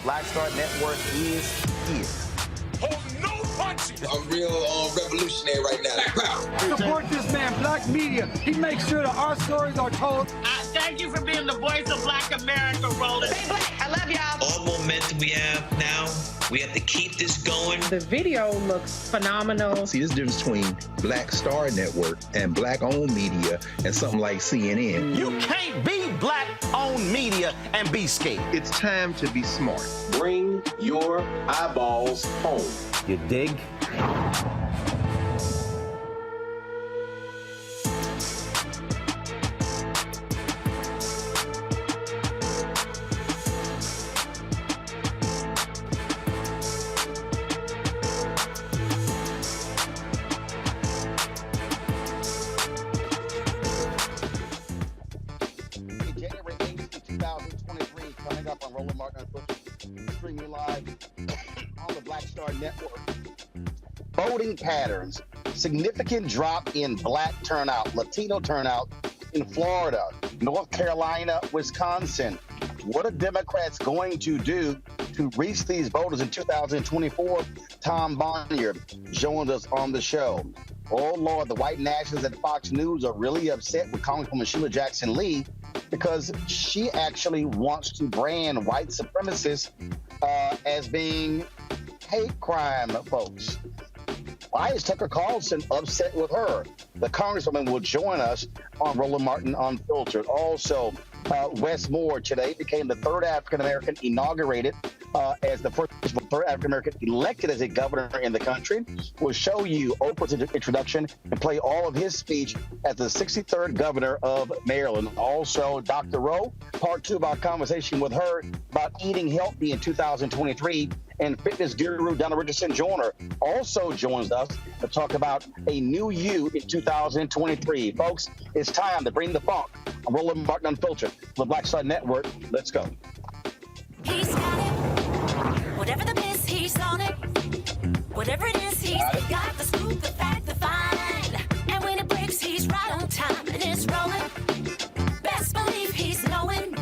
Black Star Network is here. Hold no punches. I'm real revolutionary right now. Black power. Support this man, Black Media. He makes sure that our stories are told. Thank you for being the voice of Black America, Roland. Stay black. I love y'all. All momentum we have now, we have to keep this going. The video looks phenomenal. See, this difference between Black Star Network and black-owned media and something like CNN. You can't be black-owned media and be scared. It's time to be smart. Bring your eyeballs home. You dig? Streaming live on the Black Star Network. Voting patterns. Significant drop in Black turnout, Latino turnout in Florida, North Carolina, Wisconsin. What are Democrats going to do to reach these voters in 2024? Tom Bonnier joins us on the show. Oh, Lord, the white nationalists at Fox News are really upset with Congresswoman Sheila Jackson Lee because she actually wants to brand white supremacists as being hate crime folks. Why is Tucker Carlson upset with her? The Congresswoman will join us on Roland Martin Unfiltered. Also, Wes Moore today became the third African-American inaugurated as the first African-American elected as a governor in the country. We'll show you Oprah's introduction and play all of his speech as the 63rd governor of Maryland. Also, Dr. Rowe, part 2 of our conversation with her about eating healthy in 2023. And fitness guru Donna Richardson Joyner also joins us to talk about a new you in 2023. Folks, it's time to bring the funk. I'm Roland Martin Unfiltered, the Black Star Network. Let's go. He's got it. Whatever the miss, he's on it. Whatever it is, he's got the scoop, the fact, the find. And when it breaks, he's right on time and it's rolling. Best believe he's knowing.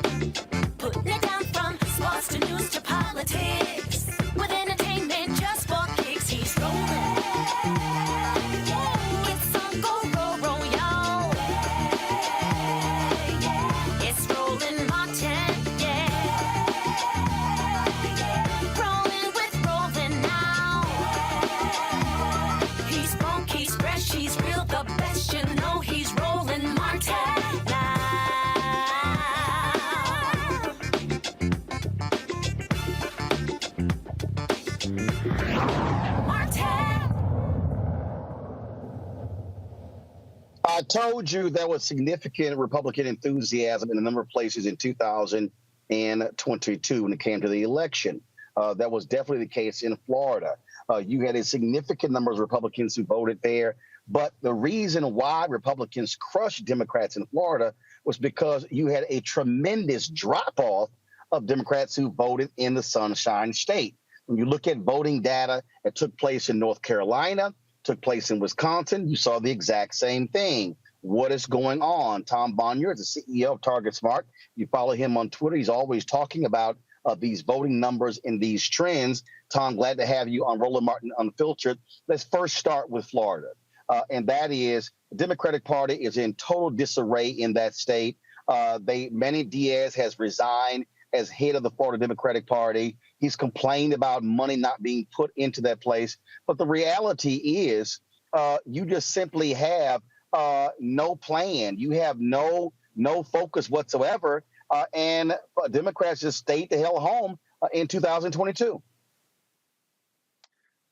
Putting it down from sports to news to politics. With entertainment just for kicks, he's rolling. It's on go, y'all. It's Roland Martin, rolling with Roland now. He's funk, he's fresh, he's real, the best, you know he's Roland Martin now. I told you there was significant Republican enthusiasm in a number of places in 2022 when it came to the election. That was definitely the case in Florida. You had a significant number of Republicans who voted there. But the reason why Republicans crushed Democrats in Florida was because you had a tremendous drop-off of Democrats who voted in the Sunshine State. When you look at voting data that took place in North Carolina, took place in Wisconsin, you saw the exact same thing. What is going on? Tom Bonnier is the CEO of Target Smart. You follow him on Twitter. He's always talking about these voting numbers and these trends. Tom, glad to have you on Roland Martin Unfiltered. Let's first start with Florida. And that is the Democratic Party is in total disarray in that state. Manny Diaz has resigned as head of the Florida Democratic Party. He's complained about money not being put into that place. But the reality is you just simply have no plan. You have no focus whatsoever. And Democrats just stayed the hell home in 2022.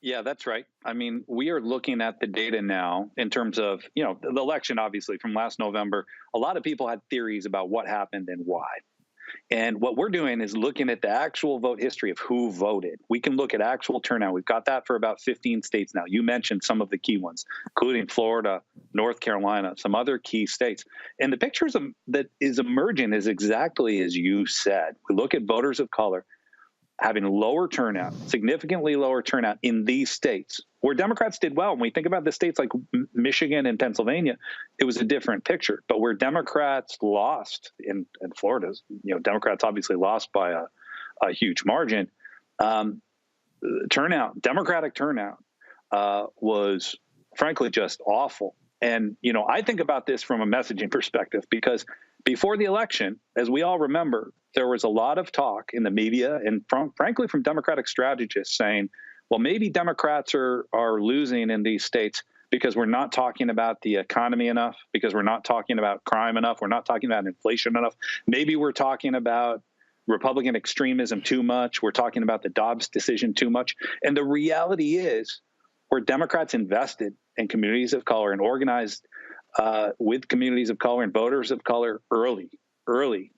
Yeah, that's right. I mean, we are looking at the data now in terms of, the election, obviously, from last November. A lot of people had theories about what happened and why. And what we're doing is looking at the actual vote history of who voted. We can look at actual turnout. We've got that for about 15 states now. You mentioned some of the key ones, including Florida, North Carolina, some other key states. And the pictures that is emerging is exactly as you said. We look at voters of color having lower turnout, significantly lower turnout in these states where Democrats did well. When we think about the states like Michigan and Pennsylvania, it was a different picture. But where Democrats lost in Florida, Democrats obviously lost by a huge margin. Democratic turnout was frankly just awful. And, I think about this from a messaging perspective because before the election, as we all remember, there was a lot of talk in the media and frankly from Democratic strategists saying, well, maybe Democrats are losing in these states because we're not talking about the economy enough, because we're not talking about crime enough, we're not talking about inflation enough. Maybe we're talking about Republican extremism too much. We're talking about the Dobbs decision too much. And the reality is where Democrats invested in communities of color and organized with communities of color and voters of color early,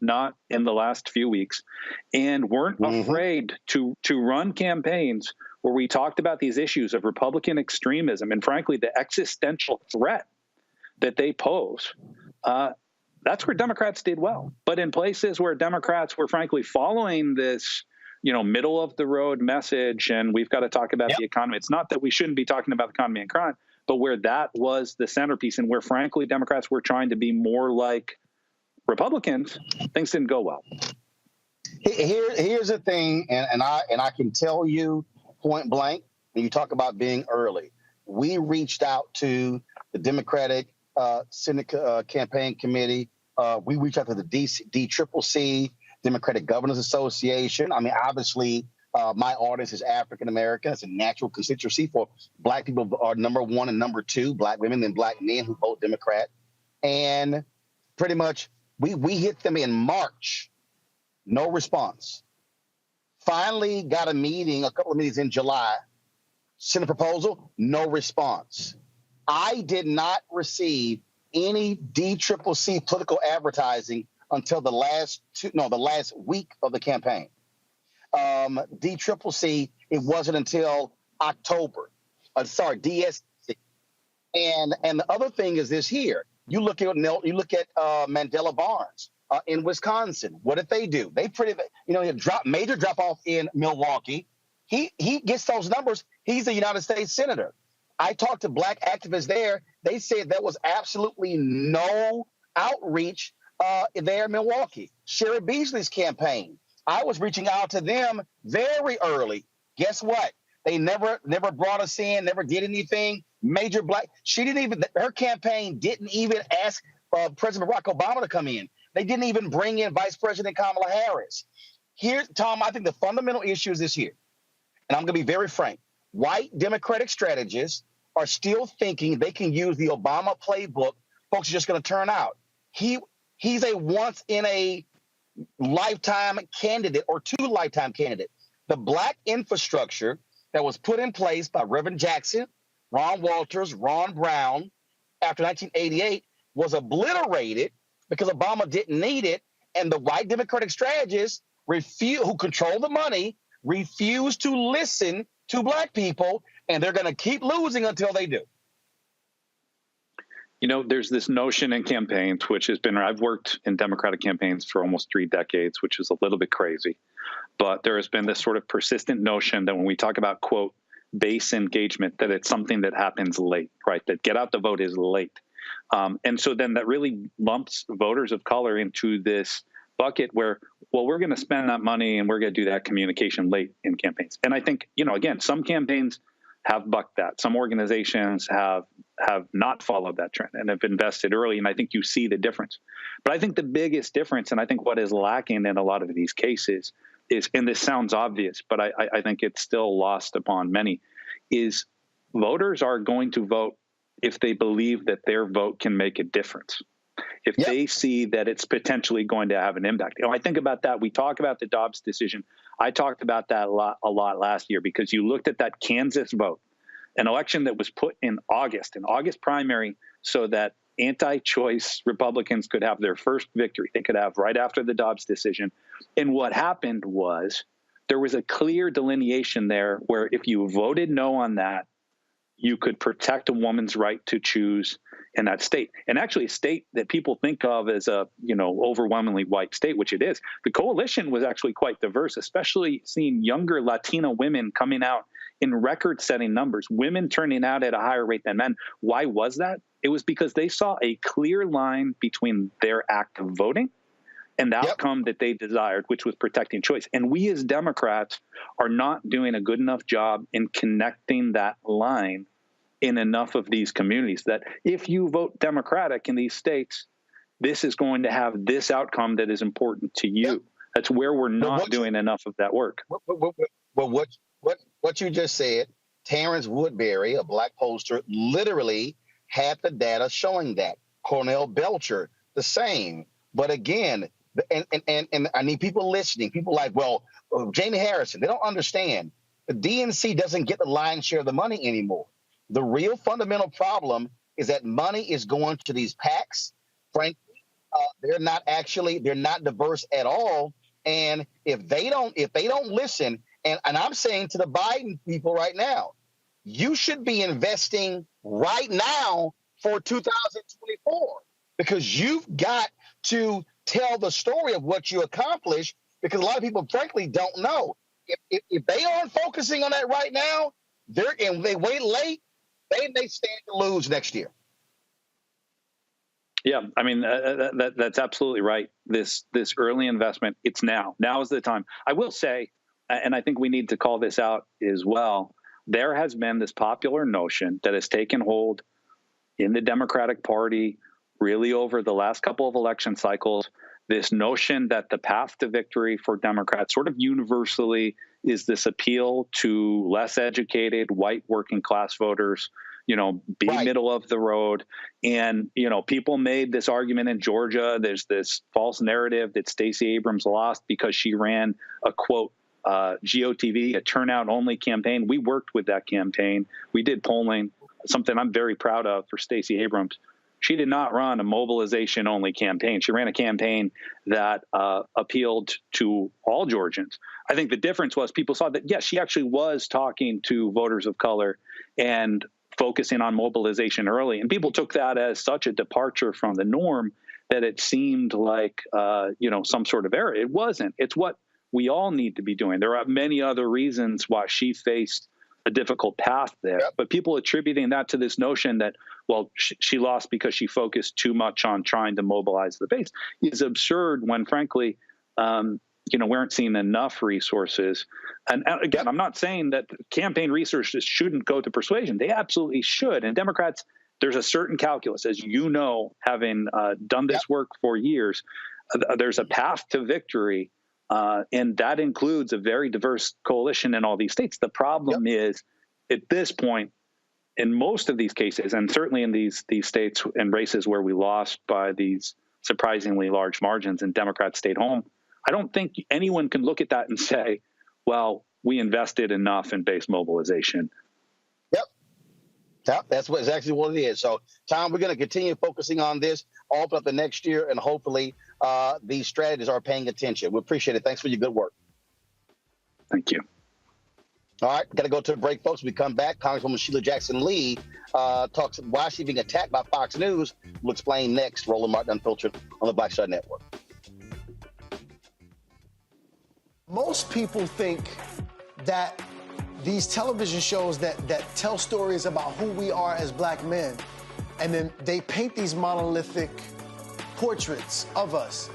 not in the last few weeks, and weren't afraid to run campaigns where we talked about these issues of Republican extremism and, frankly, the existential threat that they pose. That's where Democrats did well. But in places where Democrats were, frankly, following this, middle of the road message, and we've got to talk about the economy. It's not that we shouldn't be talking about the economy and crime, but where that was the centerpiece and where, frankly, Democrats were trying to be more like Republicans, things didn't go well. Here's the thing, and I can tell you point blank, when you talk about being early, we reached out to the Democratic Senate Campaign Committee. We reached out to the DCCC, Democratic Governors Association. I mean, obviously, my audience is African American. It's a natural constituency for Black people are number one and number two, Black women and Black men who vote Democrat. And pretty much we hit them in March. No response. Finally got a meeting, a couple of meetings in July. Sent a proposal, no response. I did not receive any DCCC political advertising until the last week of the campaign. DCCC, it wasn't until October. DSC. And the other thing is this here. You look at Mandela Barnes in Wisconsin. What did they do? They major drop off in Milwaukee. He gets those numbers. He's a United States senator. I talked to black activists there. They said there was absolutely no outreach there in Milwaukee. Sherry Beasley's campaign, I was reaching out to them very early. Guess what? They never brought us in, never did anything. Major black, her campaign didn't even ask President Barack Obama to come in. They didn't even bring in Vice President Kamala Harris. Here, Tom, I think the fundamental issue is this here. And I'm going to be very frank. White Democratic strategists are still thinking they can use the Obama playbook. Folks are just going to turn out. He's a once-in-a-lifetime candidate or two lifetime candidate. The black infrastructure that was put in place by Reverend Jackson, Ron Walters, Ron Brown after 1988 was obliterated because Obama didn't need it. And the white Democratic strategists who control the money refuse to listen to black people, and they're going to keep losing until they do. You know, there's this notion in campaigns, which has been, I've worked in Democratic campaigns for almost 3 decades, which is a little bit crazy. But there has been this sort of persistent notion that when we talk about, quote, base engagement, that it's something that happens late, right? That get out the vote is late. And so then that really lumps voters of color into this bucket where, well, we're going to spend that money and we're going to do that communication late in campaigns. And I think, you know, again, some campaigns have bucked that. Some organizations have not followed that trend and have invested early. And I think you see the difference. But I think the biggest difference, and I think what is lacking in a lot of these cases is, and this sounds obvious, but I think it's still lost upon many, is voters are going to vote if they believe that their vote can make a difference. If they see that it's potentially going to have an impact. You know, I think about that. We talk about the Dobbs decision. I talked about that a lot last year because you looked at that Kansas vote, an election that was put in August, an August primary, so that anti-choice Republicans could have their first victory. They could have right after the Dobbs decision. And what happened was there was a clear delineation there where if you voted no on that, you could protect a woman's right to choose in that state. And actually a state that people think of as a, you know, overwhelmingly white state, which it is. The coalition was actually quite diverse, especially seeing younger Latino women coming out in record-setting numbers, women turning out at a higher rate than men. Why was that? It was because they saw a clear line between their act of voting and the outcome that they desired, which was protecting choice. And we as Democrats are not doing a good enough job in connecting that line in enough of these communities that if you vote Democratic in these states, this is going to have this outcome that is important to you. That's where we're not doing enough of that work. Well, what you just said, Terrence Woodbury, a black pollster, literally had the data showing that. Cornell Belcher, the same. But again, and I need people listening, people like, well, Janie Harrison, they don't understand. The DNC doesn't get the lion's share of the money anymore. The real fundamental problem is that money is going to these PACs. Frankly, they're not diverse at all. And if they don't listen, and I'm saying to the Biden people right now, you should be investing right now for 2024 because you've got to tell the story of what you accomplished, because a lot of people, frankly, don't know. If they aren't focusing on that right now, they wait late, they may stand to lose next year. Yeah, I mean, that's absolutely right. This early investment, it's now. Now is the time. I will say, and I think we need to call this out as well, there has been this popular notion that has taken hold in the Democratic Party really over the last couple of election cycles, this notion that the path to victory for Democrats sort of universally is this appeal to less educated white working class voters, you know, be middle of the road. And, you know, people made this argument in Georgia. There's this false narrative that Stacey Abrams lost because she ran a, quote, GOTV, a turnout-only campaign. We worked with that campaign. We did polling, something I'm very proud of for Stacey Abrams. She did not run a mobilization-only campaign. She ran a campaign that appealed to all Georgians. I think the difference was people saw that, yes, she actually was talking to voters of color and focusing on mobilization early. And people took that as such a departure from the norm that it seemed like, some sort of error. It wasn't. It's what we all need to be doing. There are many other reasons why she faced a difficult path there, but people attributing that to this notion that, well, she lost because she focused too much on trying to mobilize the base is absurd when, frankly, we aren't seeing enough resources. And again, I'm not saying that campaign resources shouldn't go to persuasion. They absolutely should. And Democrats, there's a certain calculus, as you know, having done this work for years, there's a path to victory. And that includes a very diverse coalition in all these states. The problem is, at this point, in most of these cases, and certainly in these states and races where we lost by these surprisingly large margins and Democrats stayed home, I don't think anyone can look at that and say, well, we invested enough in base mobilization. That's exactly what it is. So, Tom, we're going to continue focusing on this all up the next year, and hopefully these strategies are paying attention. We appreciate it. Thanks for your good work. Thank you. All right, got to go to a break, folks. When we come back, Congresswoman Sheila Jackson Lee talks why she's being attacked by Fox News. We'll explain next. Roland Martin Unfiltered on the Black Star Network. Most people think that these television shows that tell stories about who we are as black men, and then they paint these monolithic portraits of us.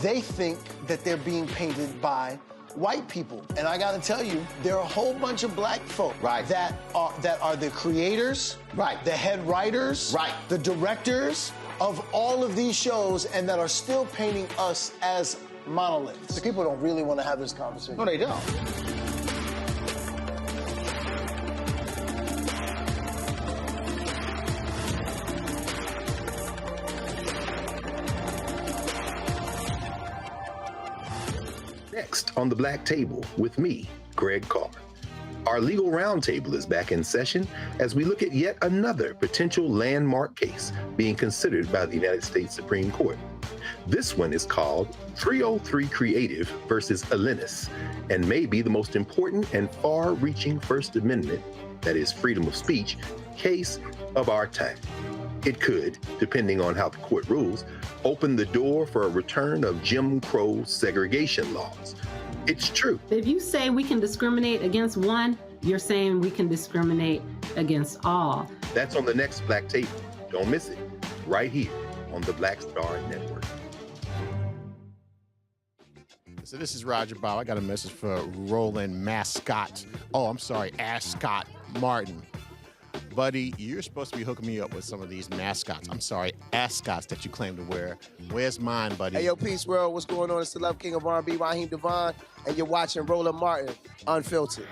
They think that they're being painted by white people. And I gotta tell you, there are a whole bunch of black folk that are the creators, the head writers, the directors of all of these shows, and that are still painting us as monoliths. The people don't really want to have this conversation. No, they don't. Next on the Black Table with me, Greg Carr. Our legal roundtable is back in session as we look at yet another potential landmark case being considered by the United States Supreme Court. This one is called 303 Creative versus Alennis, and may be the most important and far-reaching First Amendment, that is freedom of speech, case of our time. It could, depending on how the court rules, open the door for a return of Jim Crow segregation laws. It's true. If you say we can discriminate against one, you're saying we can discriminate against all. That's on the next Black Table. Don't miss it. Right here on the Black Star Network. So this is Roger Bob. I got a message for Roland Ascot Martin. Buddy, you're supposed to be hooking me up with some of these ascots that you claim to wear. Where's mine, buddy? Hey, yo, Peace World. What's going on? It's the Love King of R&B, Raheem Devon, and you're watching Roland Martin Unfiltered.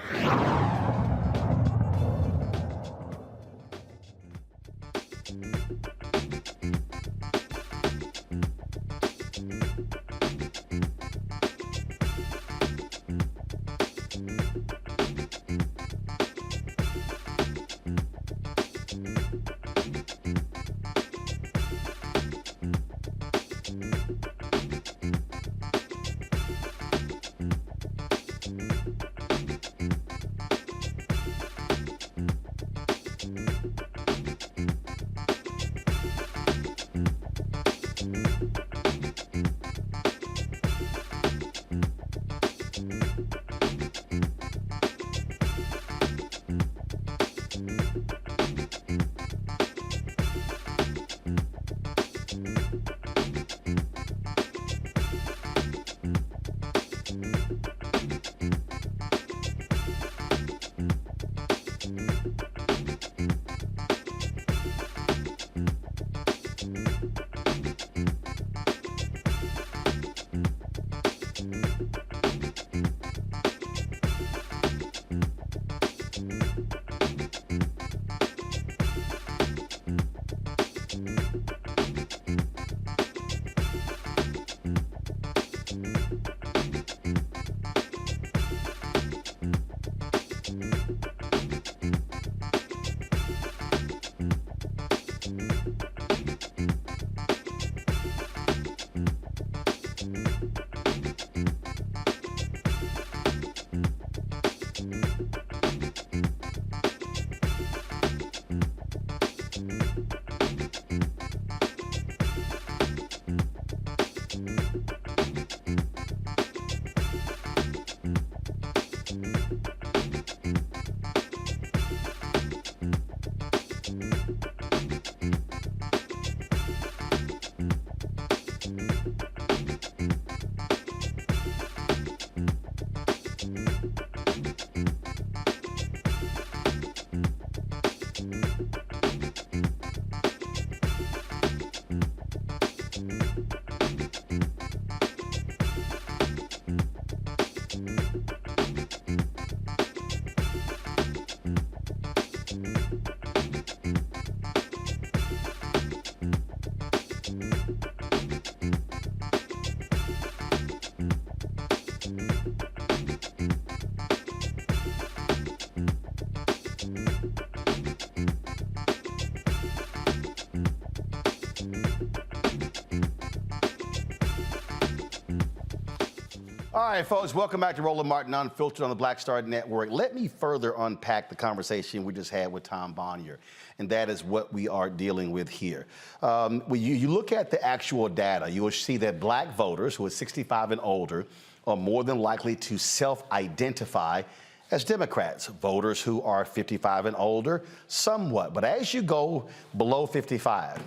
All right, folks, welcome back to Roland Martin Unfiltered on the Black Star Network. Let me further unpack the conversation we just had with Tom Bonnier, and that is what we are dealing with here. When you look at the actual data, you will see that black voters who are 65 and older are more than likely to self-identify as Democrats. Voters who are 55 and older, somewhat. But as you go below 55,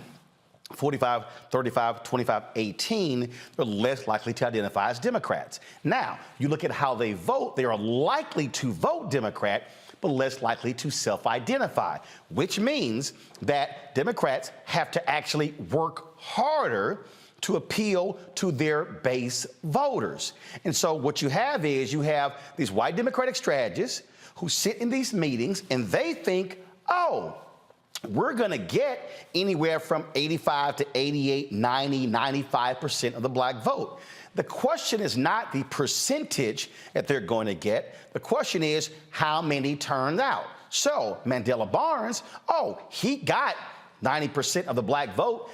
45, 35, 25, 18, they're less likely to identify as Democrats. Now, you look at how they vote, they are likely to vote Democrat, but less likely to self-identify, which means that Democrats have to actually work harder to appeal to their base voters. And so what you have is you have these white Democratic strategists who sit in these meetings and they think, oh, we're going to get anywhere from 85 to 88, 90, 95% of the black vote. The question is not the percentage that they're going to get. The question is how many turned out. So Mandela Barnes, oh, he got 90% of the black vote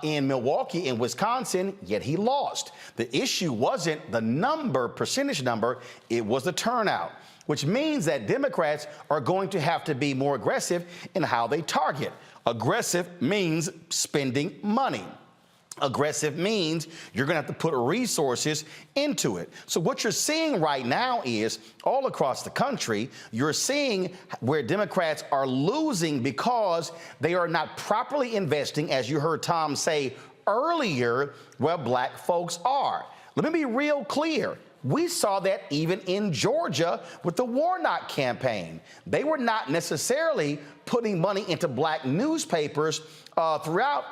in Milwaukee and Wisconsin, yet he lost. The issue wasn't the number, percentage number, it was the turnout, which means that Democrats are going to have to be more aggressive in how they target. Aggressive means spending money. Aggressive means you're going to have to put resources into it. So what you're seeing right now is all across the country, you're seeing where Democrats are losing because they are not properly investing, as you heard Tom say earlier, where black folks are. Let me be real clear. We saw that even in Georgia with the Warnock campaign. They were not necessarily putting money into black newspapers throughout.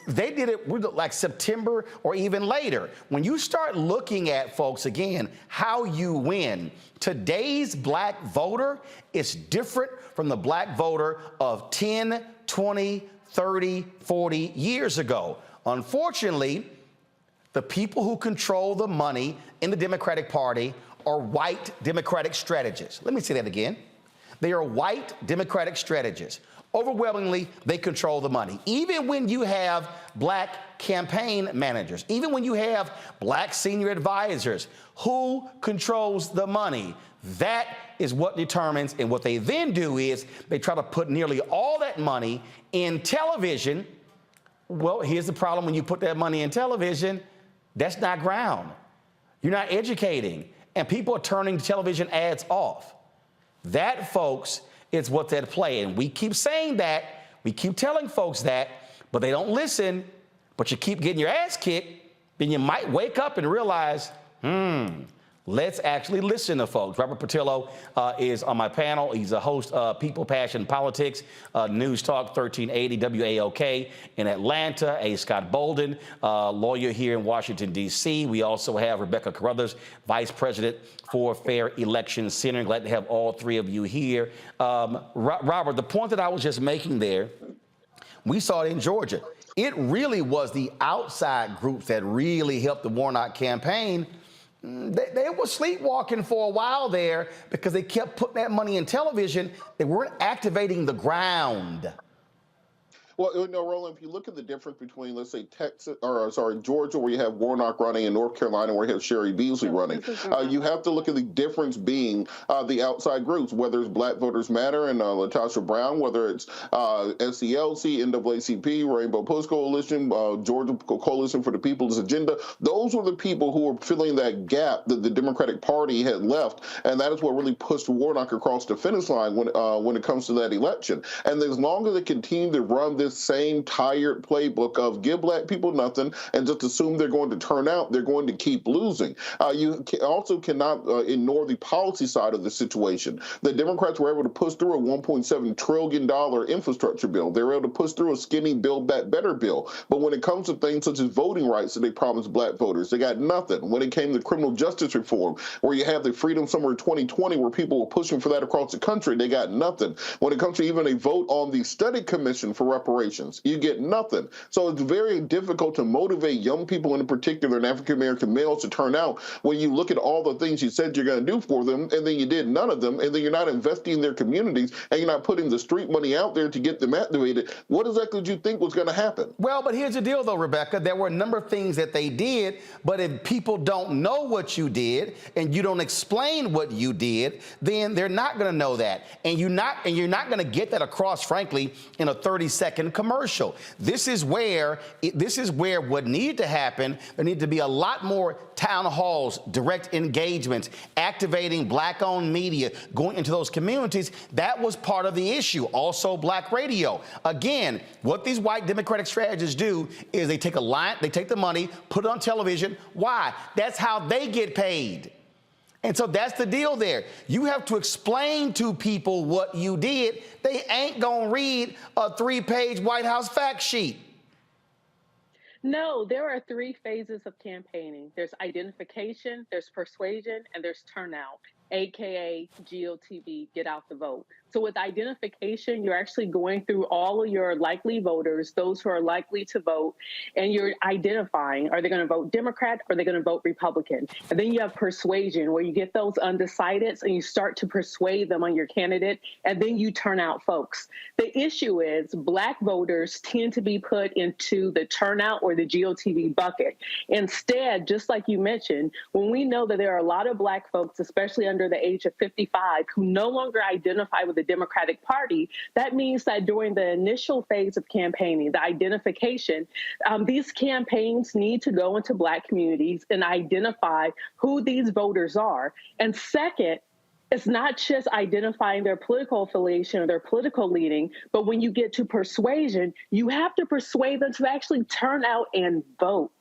They did it like September or even later. When you start looking at, folks, again, how you win, today's black voter is different from the black voter of 10, 20, 30, 40 years ago. Unfortunately, the people who control the money in the Democratic Party are white Democratic strategists. Let me say that again. They are white Democratic strategists. Overwhelmingly, they control the money. Even when you have black campaign managers, even when you have black senior advisors, who controls the money? That is what determines, and what they then do is they try to put nearly all that money in television. Well, here's the problem when you put that money in television, that's not ground. You're not educating, and people are turning television ads off. That, folks, is what's at play. And we keep saying that, we keep telling folks that, but they don't listen, but you keep getting your ass kicked, then you might wake up and realize, let's actually listen to folks. Robert Patillo is on my panel. He's a host of People, Passion, Politics, News Talk 1380 WAOK in Atlanta. A. Scott Bolden, lawyer here in Washington, D.C. We also have Rebecca Carruthers, Vice President for Fair Election Center. Glad to have all three of you here. Robert, the point that I was just making there, we saw it in Georgia. It really was the outside groups that really helped the Warnock campaign. They were sleepwalking for a while there because they kept putting that money in television. They weren't activating the ground. Well, Roland, if you look at the difference between, let's say, Georgia, where you have Warnock running, and North Carolina, where you have Sherry Beasley running, you have to look at the difference being the outside groups, whether it's Black Voters Matter and Latasha Brown, whether it's SCLC, NAACP, Rainbow Post Coalition, Georgia Coalition for the People's Agenda. Those were the people who were filling that gap that the Democratic Party had left, and that is what really pushed Warnock across the finish line when it comes to that election. And as long as they continue to run this this same tired playbook of give black people nothing and just assume they're going to turn out, they're going to keep losing. You also cannot ignore the policy side of the situation. The Democrats were able to push through a $1.7 trillion infrastructure bill. They were able to push through a skinny Build Back Better bill. But when it comes to things such as voting rights that they promised black voters, they got nothing. When it came to criminal justice reform, where you have the Freedom Summer 2020, where people were pushing for that across the country, they got nothing. When it comes to even a vote on the study commission for reparations, you get nothing. So it's very difficult to motivate young people, in particular, and African-American males, to turn out when you look at all the things you said you're going to do for them, and then you did none of them, and then you're not investing in their communities, and you're not putting the street money out there to get them activated. What exactly did you think was going to happen? Well, but here's the deal, though, Rebecca. There were a number of things that they did, but if people don't know what you did and you don't explain what you did, then they're not going to know that. And you're not going to get that across, frankly, in a 30-second commercial. This is where what needed to happen. There need to be a lot more town halls, direct engagements, activating black-owned media, going into those communities. That was part of the issue. Also, black radio. Again, what these white Democratic strategists do is they take the money, put it on television. Why? That's how they get paid. And so that's the deal there. You have to explain to people what you did. They ain't gonna read a 3-page White House fact sheet. No, there are 3 phases of campaigning. There's identification, there's persuasion, and there's turnout, AKA GOTV, get out the vote. So with identification, you're actually going through all of your likely voters, those who are likely to vote, and you're identifying, are they going to vote Democrat or are they going to vote Republican? And then you have persuasion, where you get those undecideds and you start to persuade them on your candidate, and then you turn out folks. The issue is black voters tend to be put into the turnout or the GOTV bucket. Instead, just like you mentioned, when we know that there are a lot of black folks, especially under the age of 55, who no longer identify with the Democratic Party, that means that during the initial phase of campaigning, the identification, these campaigns need to go into black communities and identify who these voters are. And second, it's not just identifying their political affiliation or their political leaning, but when you get to persuasion, you have to persuade them to actually turn out and vote.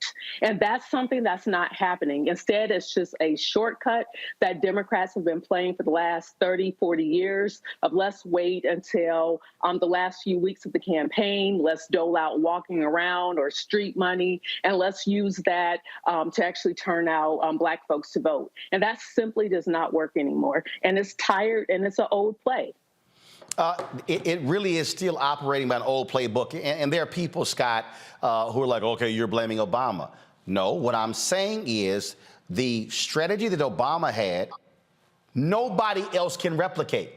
And that's something that's not happening. Instead, it's just a shortcut that Democrats have been playing for the last 30, 40 years of let's wait until the last few weeks of the campaign, let's dole out walking around or street money, and let's use that to actually turn out black folks to vote. And that simply does not work anymore. And it's tired, and it's an old play. It really is still operating by an old playbook. And there are people, Scott, who are like, okay, you're blaming Obama. No, what I'm saying is the strategy that Obama had, nobody else can replicate.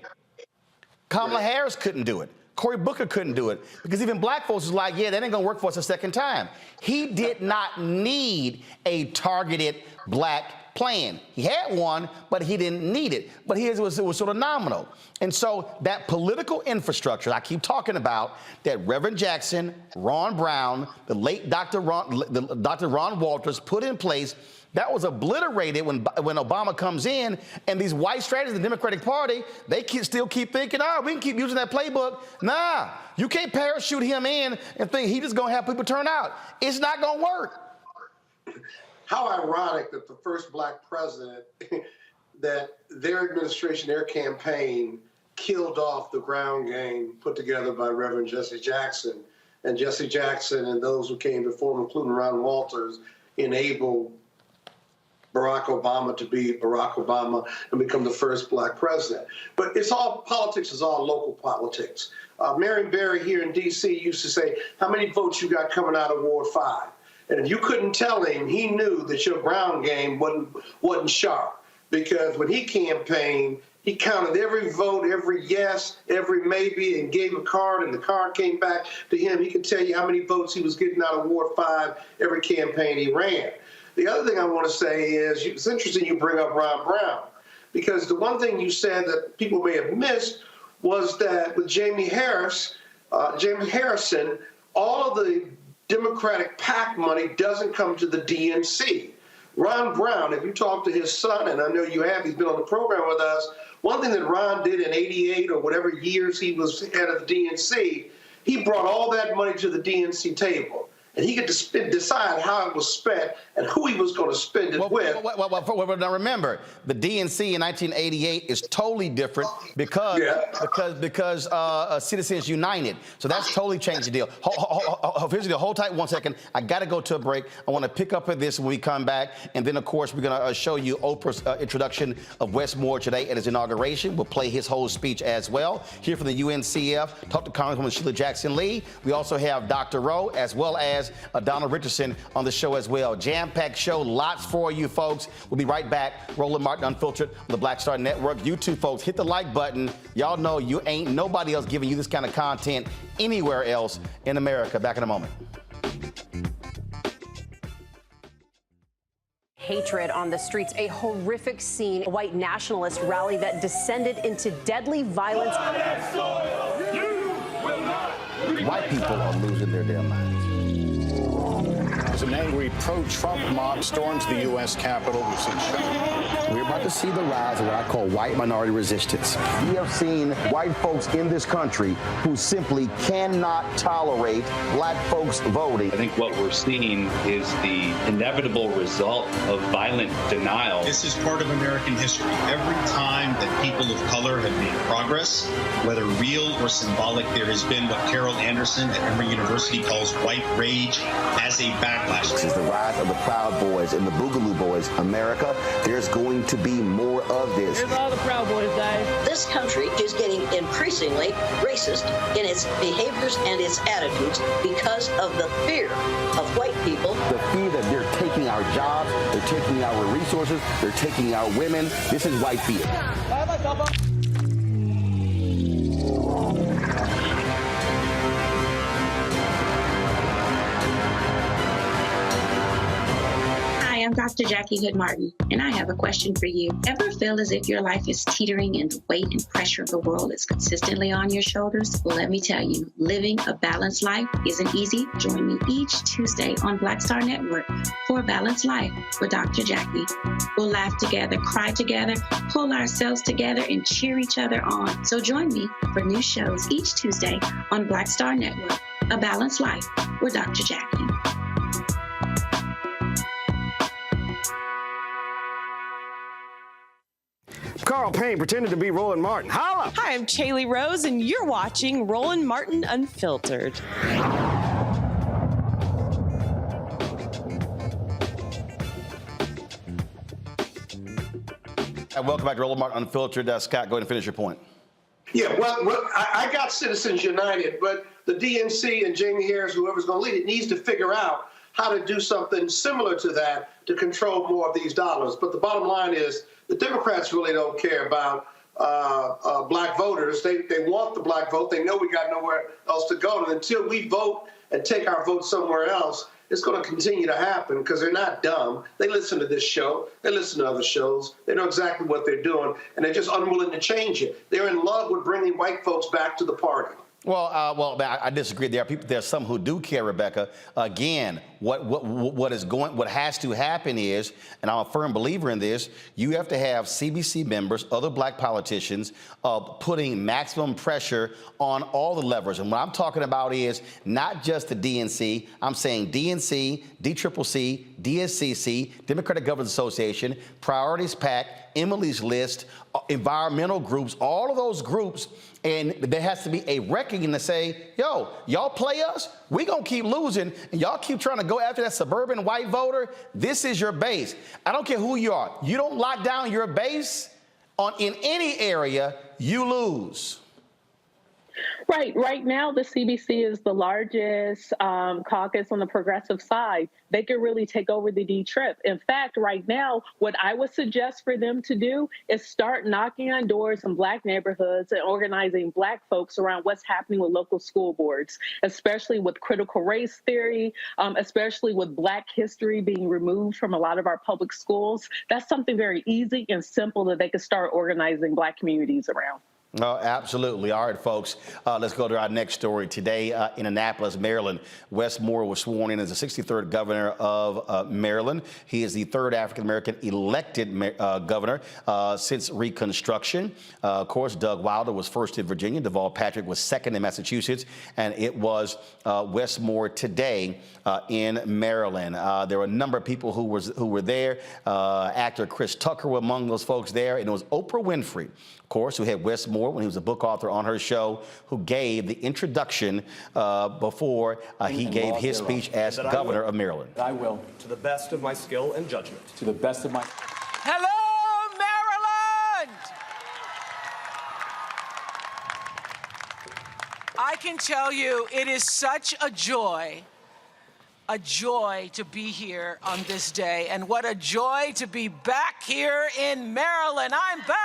Kamala Harris couldn't do it. Cory Booker couldn't do it, because even black folks was like, yeah, that ain't gonna work for us a second time. He did not need a targeted black plan. He had one, but he didn't need it. But his was sort of nominal. And so that political infrastructure I keep talking about, that Reverend Jackson, Ron Brown, the late Dr. Ron Walters put in place, that was obliterated when Obama comes in, and these white strategists in the Democratic Party, they still keep thinking, we can keep using that playbook. Nah, you can't parachute him in and think he just gonna have people turn out. It's not gonna work. How ironic that the first black president, that their administration, their campaign, killed off the ground game put together by Reverend Jesse Jackson. And Jesse Jackson and those who came before him, including Ron Walters, enabled Barack Obama to be Barack Obama and become the first black president. But politics is all local politics. Marion Barry here in D.C. used to say, how many votes you got coming out of Ward 5? And if you couldn't tell him, he knew that your ground game wasn't sharp. Because when he campaigned, he counted every vote, every yes, every maybe, and gave a card, and the card came back to him. He could tell you how many votes he was getting out of Ward 5 every campaign he ran. The other thing I want to say is, it's interesting you bring up Ron Brown, because the one thing you said that people may have missed was that with Jamie Harrison, all of the Democratic PAC money doesn't come to the DNC. Ron Brown, if you talk to his son, and I know you have, he's been on the program with us, one thing that Ron did in '88 or whatever years he was head of the DNC he brought all that money to the DNC table. And he could decide how it was spent and who he was going to spend it with. Well, now remember, the DNC in 1988 is totally different because Citizens United. So that's totally changed the deal. Here's the deal. Hold tight 1 second. I got to go to a break. I want to pick up with this when we come back. And then, of course, we're going to show you Oprah's introduction of Wes Moore today at his inauguration. We'll play his whole speech as well. Here from the UNCF, talk to Congresswoman Sheila Jackson-Lee. We also have Dr. Rowe, as well as Donald Richardson on the show as well. Jam-packed show, lots for you folks. We'll be right back. Roland Martin Unfiltered on the Black Star Network. You too, folks, hit the like button. Y'all know you ain't nobody else giving you this kind of content anywhere else in America. Back in a moment. Hatred on the streets, a horrific scene, a white nationalist rally that descended into deadly violence. White people are losing their damn minds. As an angry pro-Trump mob storms the U.S. Capitol, we've seen shooting. We're about to see the rise of what I call white minority resistance. We have seen white folks in this country who simply cannot tolerate black folks voting. I think what we're seeing is the inevitable result of violent denial. This is part of American history. Every time that people of color have made progress, whether real or symbolic, there has been what Carol Anderson at Emory University calls white rage as a backlash. This is the rise of the Proud Boys and the Boogaloo Boys. America, there's going to be more of this. Here's all the Proud Boys, guys. This country is getting increasingly racist in its behaviors and its attitudes because of the fear of white people. The fear that they're taking our jobs, they're taking our resources, they're taking our women. This is white fear. I'm Dr. Jackie Hood Martin, and I have a question for you. Ever feel as if your life is teetering and the weight and pressure of the world is consistently on your shoulders? Well, let me tell you, living a balanced life isn't easy. Join me each Tuesday on Black Star Network for A Balanced Life with Dr. Jackie. We'll laugh together, cry together, pull ourselves together, and cheer each other on. So join me for new shows each Tuesday on Black Star Network, A Balanced Life with Dr. Jackie. Carl Payne pretended to be Roland Martin. Holla! Hi, I'm Chaley Rose, and you're watching Roland Martin Unfiltered. And welcome back to Roland Martin Unfiltered. Scott, go ahead and finish your point. Yeah, well, I got Citizens United, but the DNC and Jamie Harris, whoever's going to lead it, needs to figure out how to do something similar to that to control more of these dollars. But the bottom line is the Democrats really don't care about black voters. They want the black vote. They know we got nowhere else to go. And until we vote and take our vote somewhere else, it's going to continue to happen because they're not dumb. They listen to this show. They listen to other shows. They know exactly what they're doing, and they're just unwilling to change it. They're in love with bringing white folks back to the party. Well, I disagree. There are people. There are some who do care, Rebecca. Again, what has to happen is, and I'm a firm believer in this, you have to have CBC members, other black politicians, putting maximum pressure on all the levers. And what I'm talking about is not just the DNC. I'm saying DNC, DCCC, DSCC, Democratic Governors Association, Priorities PAC, Emily's List, environmental groups, all of those groups. And there has to be a reckoning to say, yo, y'all play us, we gonna keep losing, and y'all keep trying to go after that suburban white voter. This is your base. I don't care who you are. You don't lock down your base in any area, you lose. Right. Right now, the CBC is the largest caucus on the progressive side. They could really take over the D-Trip. In fact, right now, what I would suggest for them to do is start knocking on doors in black neighborhoods and organizing black folks around what's happening with local school boards, especially with critical race theory, especially with black history being removed from a lot of our public schools. That's something very easy and simple that they could start organizing black communities around. Oh, absolutely. All right, folks, let's go to our next story. Today in Annapolis, Maryland, Wes Moore was sworn in as the 63rd governor of Maryland. He is the third African-American elected governor since Reconstruction. Of course, Doug Wilder was first in Virginia. Deval Patrick was second in Massachusetts. And it was Wes Moore today in Maryland. There were a number of people who were there. Actor Chris Tucker were among those folks there. And it was Oprah Winfrey, of course, who had Wes Moore when he was a book author on her show, who gave the introduction before he gave his speech as governor of Maryland. I will, to the best of my skill and judgment. To the best of my... Hello, Maryland! I can tell you it is such a joy to be here on this day, and what a joy to be back here in Maryland. I'm back!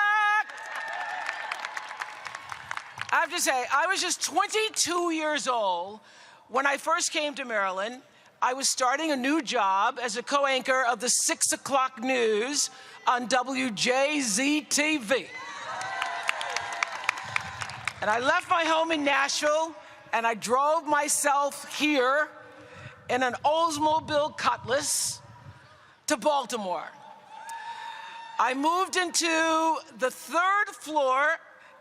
I have to say, I was just 22 years old when I first came to Maryland. I was starting a new job as a co-anchor of the 6 o'clock news on WJZ-TV. And I left my home in Nashville, and I drove myself here in an Oldsmobile Cutlass to Baltimore. I moved into the third floor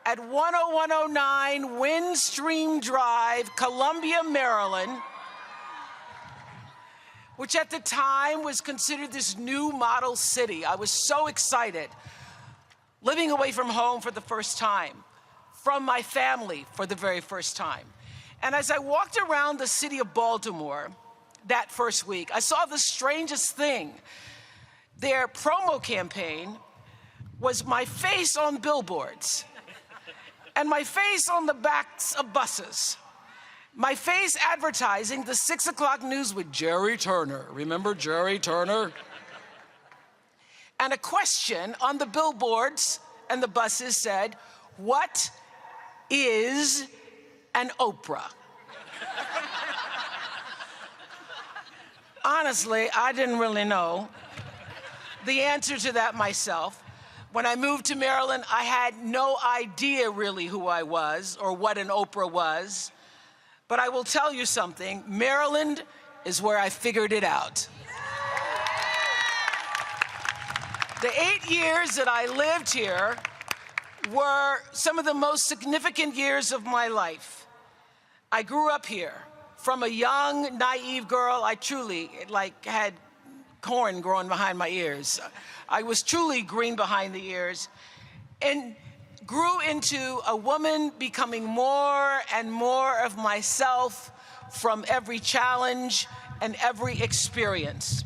at 10109 Windstream Drive, Columbia, Maryland, which at the time was considered this new model city. I was so excited, living away from home for the first time, from my family for the very first time. And as I walked around the city of Baltimore that first week, I saw the strangest thing. Their promo campaign was my face on billboards, and my face on the backs of buses. My face advertising the 6 o'clock news with Jerry Turner. Remember Jerry Turner? And a question on the billboards and the buses said, "What is an Oprah?" Honestly, I didn't really know the answer to that myself. When I moved to Maryland, I had no idea really who I was or what an Oprah was. But I will tell you something, Maryland is where I figured it out. The 8 years that I lived here were some of the most significant years of my life. I grew up here. From a young, naive girl, I truly had corn growing behind my ears. I was truly green behind the ears, and grew into a woman becoming more and more of myself from every challenge and every experience.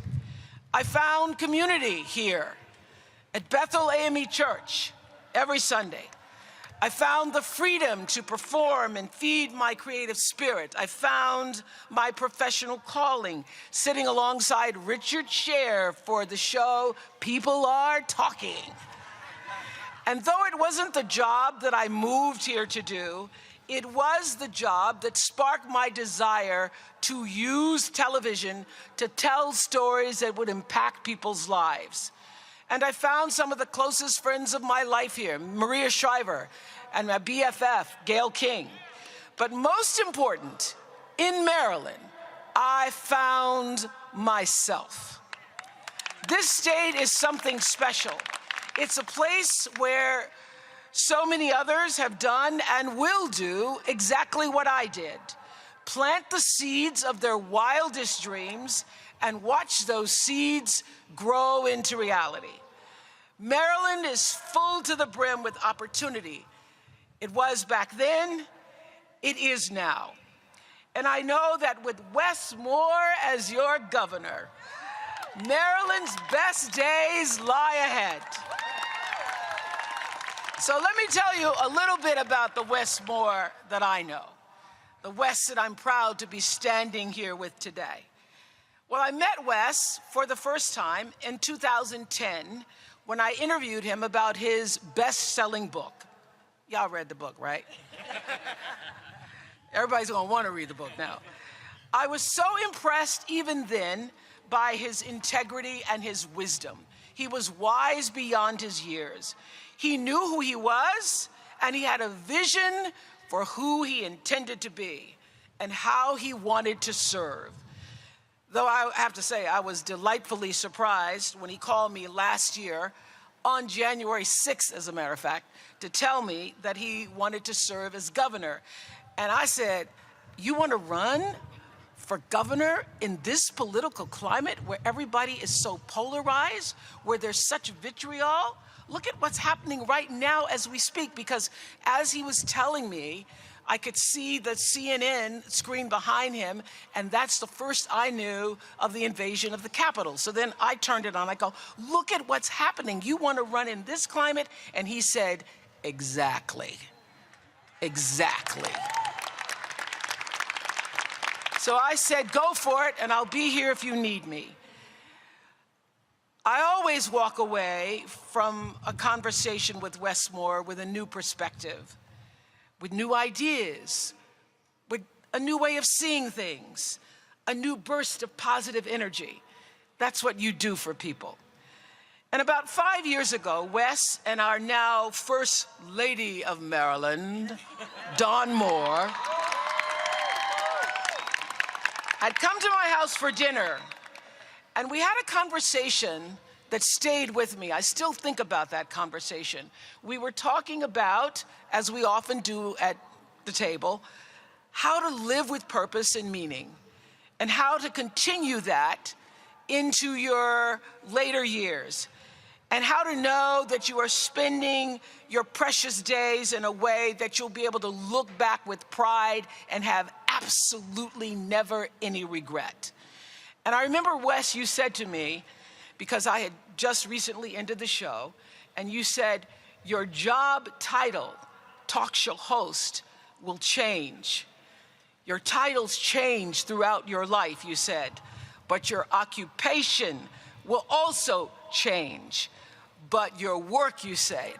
I found community here at Bethel AME Church every Sunday. I found the freedom to perform and feed my creative spirit. I found my professional calling sitting alongside Richard Scher for the show People Are Talking. And though it wasn't the job that I moved here to do, it was the job that sparked my desire to use television to tell stories that would impact people's lives. And I found some of the closest friends of my life here, Maria Shriver and my BFF, Gail King. But most important, in Maryland, I found myself. This state is something special. It's a place where so many others have done and will do exactly what I did. Plant the seeds of their wildest dreams and watch those seeds grow into reality. Maryland is full to the brim with opportunity. It was back then, it is now. And I know that with Wes Moore as your governor, Maryland's best days lie ahead. So let me tell you a little bit about the Wes Moore that I know, the Wes that I'm proud to be standing here with today. Well, I met Wes for the first time in 2010 when I interviewed him about his best-selling book. Y'all read the book, right? Everybody's gonna want to read the book now. I was so impressed even then by his integrity and his wisdom. He was wise beyond his years. He knew who he was, and he had a vision for who he intended to be and how he wanted to serve. Though I have to say, I was delightfully surprised when he called me last year, on January 6th, as a matter of fact, to tell me that he wanted to serve as governor. And I said, you want to run for governor in this political climate where everybody is so polarized, where there's such vitriol? Look at what's happening right now as we speak, because as he was telling me, I could see the CNN screen behind him, and that's the first I knew of the invasion of the Capitol. So then I turned it on. I go, look at what's happening. You want to run in this climate? And he said, exactly. Exactly. So I said, go for it, and I'll be here if you need me. I always walk away from a conversation with Wes Moore with a new perspective, with new ideas, with a new way of seeing things, a new burst of positive energy. That's what you do for people. And about 5 years ago, Wes and our now First Lady of Maryland, Dawn Moore, had come to my house for dinner, and we had a conversation that stayed with me. I still think about that conversation. We were talking about, as we often do at the table, how to live with purpose and meaning, and how to continue that into your later years, and how to know that you are spending your precious days in a way that you'll be able to look back with pride and have absolutely never any regret. And I remember, Wes, you said to me, because I had just recently ended the show, and you said, your job title, talk show host, will change. Your titles change throughout your life, you said, but your occupation will also change. But your work, you said,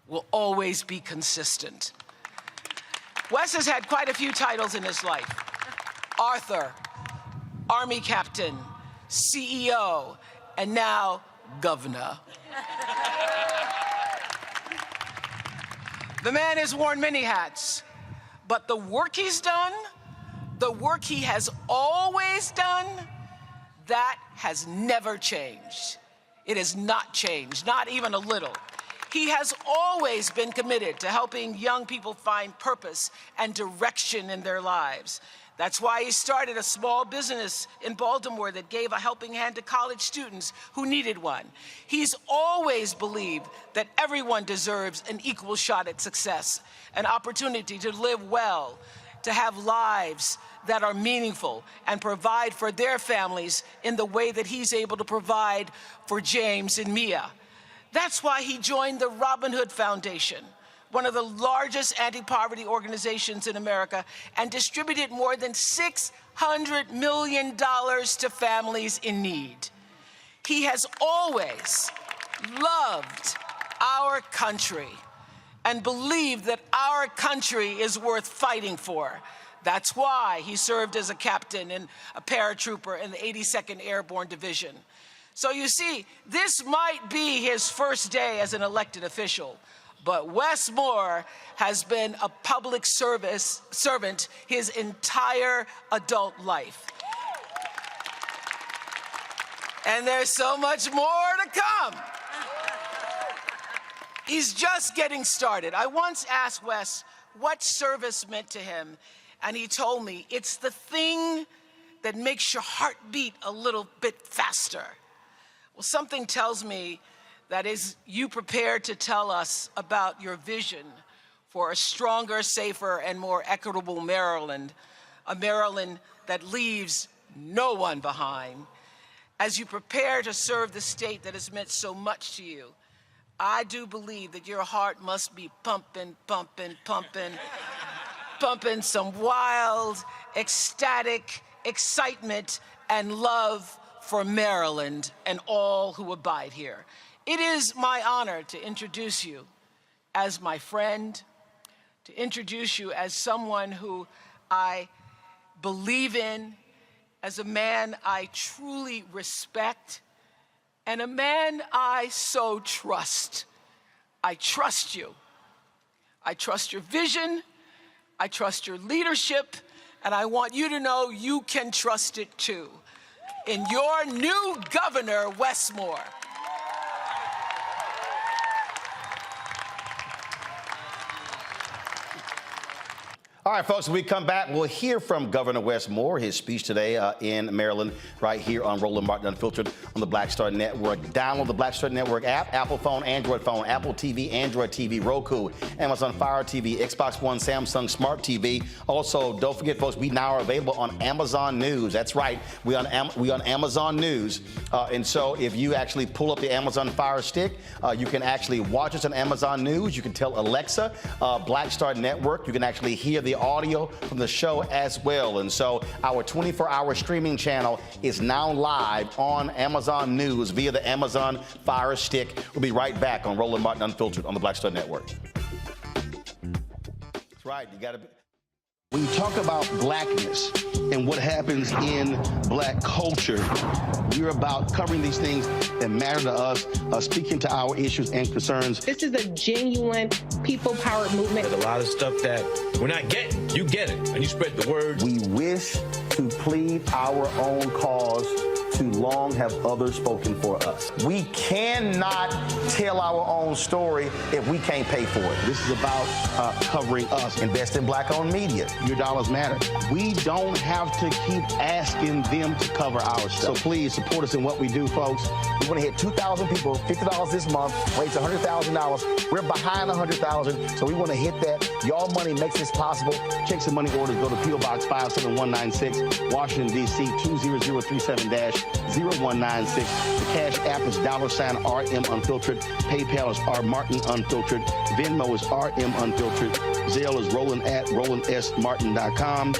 will always be consistent. Wes has had quite a few titles in his life. Author, Army Captain, CEO, and now Governor. The man has worn many hats, but the work he's done, the work he has always done, that has never changed. It has not changed, not even a little. He has always been committed to helping young people find purpose and direction in their lives. That's why he started a small business in Baltimore that gave a helping hand to college students who needed one. He's always believed that everyone deserves an equal shot at success, an opportunity to live well, to have lives that are meaningful and provide for their families in the way that he's able to provide for James and Mia. That's why he joined the Robin Hood Foundation, one of the largest anti-poverty organizations in America, and distributed more than $600 million to families in need. He has always loved our country and believed that our country is worth fighting for. That's why he served as a captain and a paratrooper in the 82nd Airborne Division. So you see, this might be his first day as an elected official, but Wes Moore has been a public servant his entire adult life. And there's so much more to come. He's just getting started. I once asked Wes what service meant to him, and he told me, it's the thing that makes your heart beat a little bit faster. Well, something tells me that as you prepare to tell us about your vision for a stronger, safer, and more equitable Maryland, a Maryland that leaves no one behind, as you prepare to serve the state that has meant so much to you, I do believe that your heart must be pumping, pumping, pumping, pumping some wild, ecstatic excitement and love for Maryland and all who abide here. It is my honor to introduce you as my friend, to introduce you as someone who I believe in, as a man I truly respect, and a man I so trust. I trust you. I trust your vision. I trust your leadership. And I want you to know you can trust it too. In your new governor, Wes Moore. All right, folks, when we come back, we'll hear from Governor Wes Moore, his speech today in Maryland, right here on Roland Martin Unfiltered on the Black Star Network. Download the Black Star Network app, Apple phone, Apple TV, Android TV, Roku, Amazon Fire TV, Xbox One, Samsung Smart TV. Also, don't forget, folks, we now are available on Amazon News. That's right, we on Amazon News. And so if you actually pull up the Amazon Fire Stick, you can actually watch us on Amazon News. You can tell Alexa, Black Star Network. You can actually hear the audio from the show as well. And so our 24-hour streaming channel is now live on Amazon News via the Amazon Fire Stick. We'll be right back on Roland Martin Unfiltered on the Black Star Network. That's right. You got to be. When you talk about blackness and what happens in black culture, we're about covering these things that matter to us, speaking to our issues and concerns. This is a genuine people-powered movement. There's a lot of stuff that we're not getting. You get it, and you spread the word. We wish to plead our own cause. Too long have others spoken for us. We cannot tell our own story if we can't pay for it. This is about covering us. Invest in black-owned media. Your dollars matter. We don't have to keep asking them to cover our stuff. So please support us in what we do, folks. We want to hit 2,000 people, $50 this month, raise $100,000. We're behind $100,000, so we want to hit that. Your money makes this possible. Checks and money orders go to P.O. Box 57196, Washington, D.C. 20037-0196. The Cash App is $RM Unfiltered. PayPal is R Martin Unfiltered. Venmo is RM Unfiltered. Zelle is Roland at RolandSMartin.com.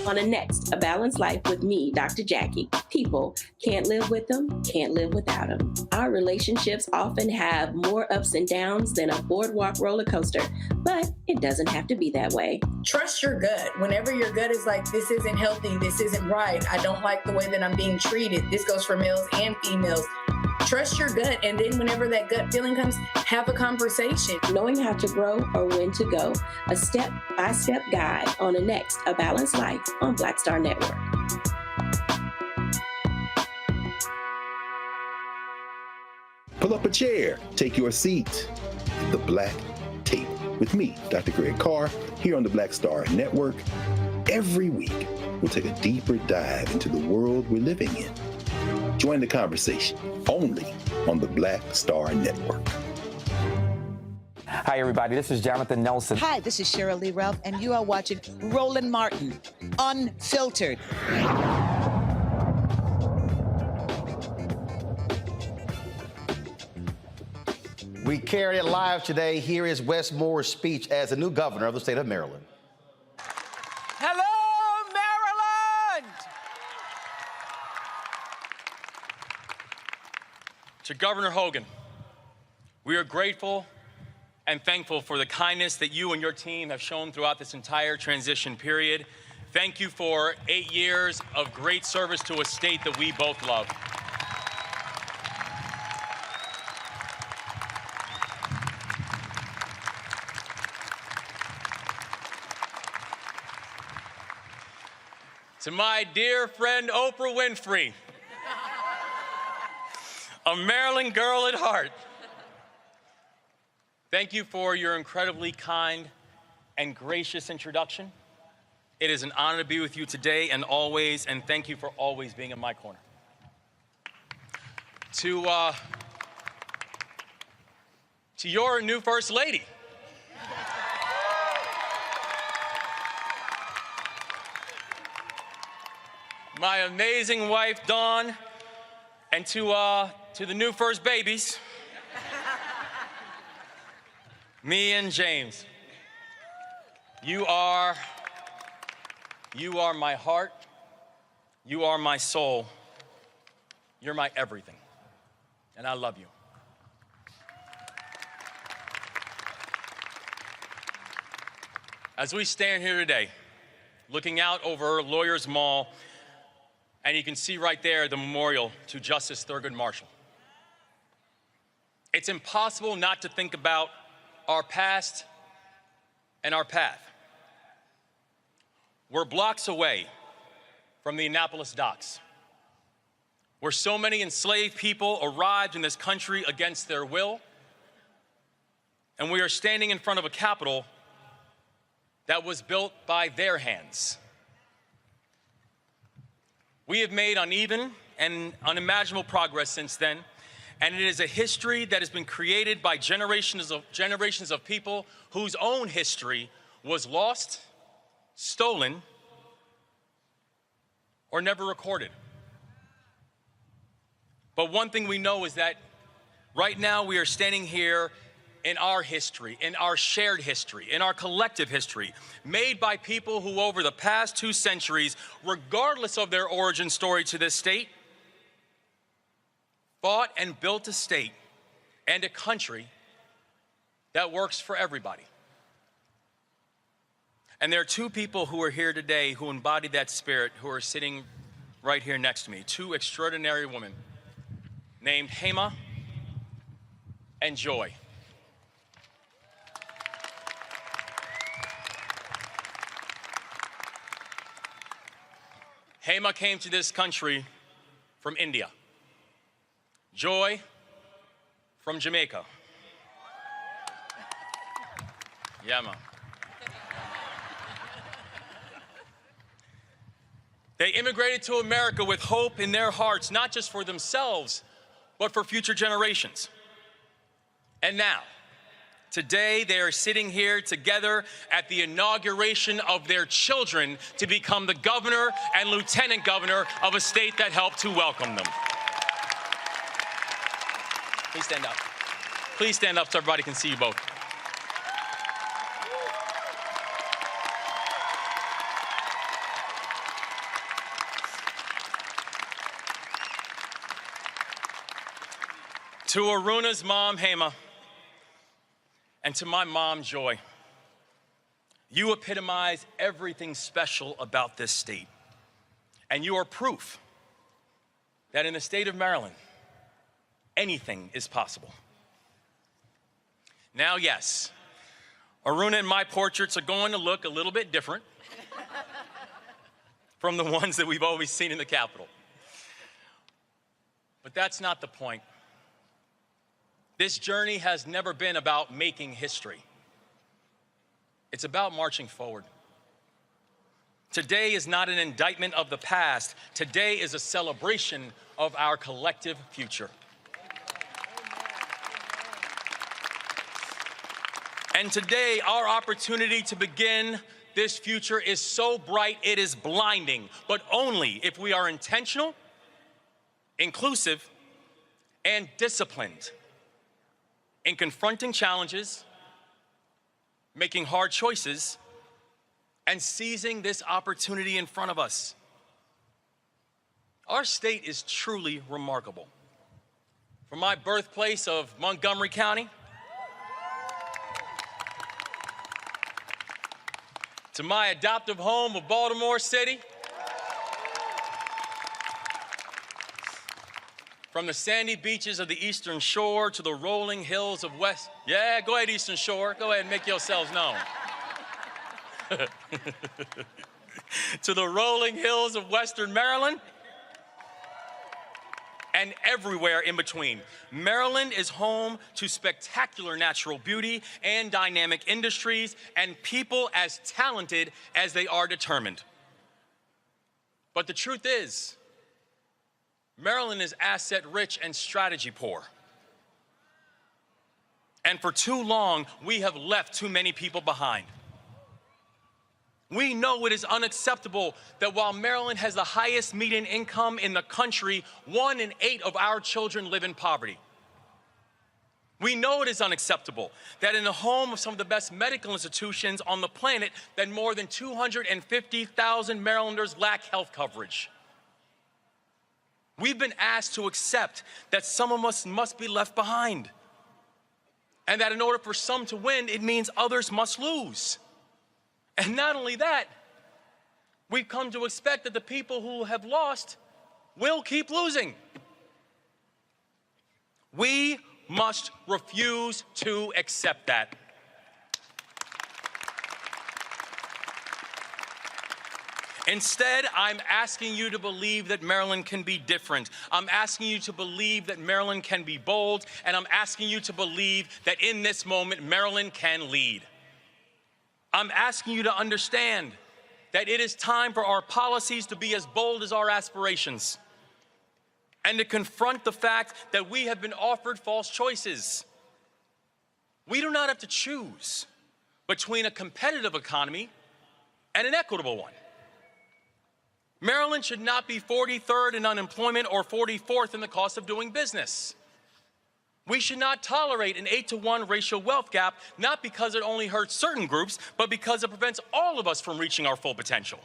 On a next, A Balanced Life with me, Dr. Jackie. People can't live with them, can't live without them. Our relationships often have more ups and downs than a boardwalk roller coaster, but it doesn't have to be that way. Trust your gut. Whenever your gut is like, this isn't healthy, this isn't right, I don't like the way that I'm being treated. This goes for males and females. Trust your gut, and then whenever that gut feeling comes, have a conversation. Knowing how to grow or when to go. A step-by-step guide on a next, A Balanced Life on Black Star Network. Pull up a chair, take your seat at the Black Table with me, Dr. Greg Carr, here on the Black Star Network. Every week, we'll take a deeper dive into the world we're living in. Join the conversation only on the Black Star Network. Hi, everybody. This is Jonathan Nelson. Hi, this is Cheryl Lee Ralph, and you are watching Roland Martin Unfiltered. We carried it live today. Here is Wes Moore's speech as the new governor of the state of Maryland. Hello, Maryland! To Governor Hogan, we are grateful and thankful for the kindness that you and your team have shown throughout this entire transition period. Thank you for 8 years of great service to a state that we both love. To my dear friend Oprah Winfrey, a Maryland girl at heart, thank you for your incredibly kind and gracious introduction. It is an honor to be with you today and always, and thank you for always being in my corner. To your new First Lady, my amazing wife, Dawn, and to the new first babies, me and James. You are my heart. You are my soul. You're my everything. And I love you. As we stand here today, looking out over Lawyers Mall, and you can see right there the memorial to Justice Thurgood Marshall. It's impossible not to think about our past and our path. We're blocks away from the Annapolis docks, where so many enslaved people arrived in this country against their will, and we are standing in front of a Capitol that was built by their hands. We have made uneven and unimaginable progress since then, and it is a history that has been created by generations of people whose own history was lost, stolen, or never recorded. But one thing we know is that right now we are standing here in our history, in our shared history, in our collective history, made by people who over the past 2 centuries, regardless of their origin story to this state, fought and built a state and a country that works for everybody. And there are 2 people who are here today who embody that spirit, who are sitting right here next to me, 2 extraordinary women named Hema and Joy. Hema came to this country from India. Joy from Jamaica. Yeah, man. They immigrated to America with hope in their hearts, not just for themselves, but for future generations. And now, today, they are sitting here together at the inauguration of their children to become the governor and lieutenant governor of a state that helped to welcome them. Please stand up. Please stand up so everybody can see you both. To Aruna's mom, Hema, and to my mom, Joy, you epitomize everything special about this state. And you are proof that in the state of Maryland, anything is possible. Now, yes, Aruna and my portraits are going to look a little bit different from the ones that we've always seen in the Capitol. But that's not the point. This journey has never been about making history. It's about marching forward. Today is not an indictment of the past. Today is a celebration of our collective future. And today, our opportunity to begin this future is so bright it is blinding, but only if we are intentional, inclusive, and disciplined in confronting challenges, making hard choices, and seizing this opportunity in front of us. Our state is truly remarkable. From my birthplace of Montgomery County to my adoptive home of Baltimore City, from the sandy beaches of the Eastern Shore to the rolling hills of West. Yeah, go ahead, Eastern Shore. Go ahead and make yourselves known. To the rolling hills of Western Maryland and everywhere in between. Maryland is home to spectacular natural beauty and dynamic industries and people as talented as they are determined. But the truth is, Maryland is asset rich and strategy poor. And for too long, we have left too many people behind. We know it is unacceptable that while Maryland has the highest median income in the country, 1 in 8 of our children live in poverty. We know it is unacceptable that in the home of some of the best medical institutions on the planet, that more than 250,000 Marylanders lack health coverage. We've been asked to accept that some of us must be left behind, and that in order for some to win, it means others must lose. And not only that, we've come to expect that the people who have lost will keep losing. We must refuse to accept that. Instead, I'm asking you to believe that Maryland can be different. I'm asking you to believe that Maryland can be bold, and I'm asking you to believe that in this moment, Maryland can lead. I'm asking you to understand that it is time for our policies to be as bold as our aspirations, and to confront the fact that we have been offered false choices. We do not have to choose between a competitive economy and an equitable one. Maryland should not be 43rd in unemployment or 44th in the cost of doing business. We should not tolerate an 8-to-1 racial wealth gap, not because it only hurts certain groups, but because it prevents all of us from reaching our full potential.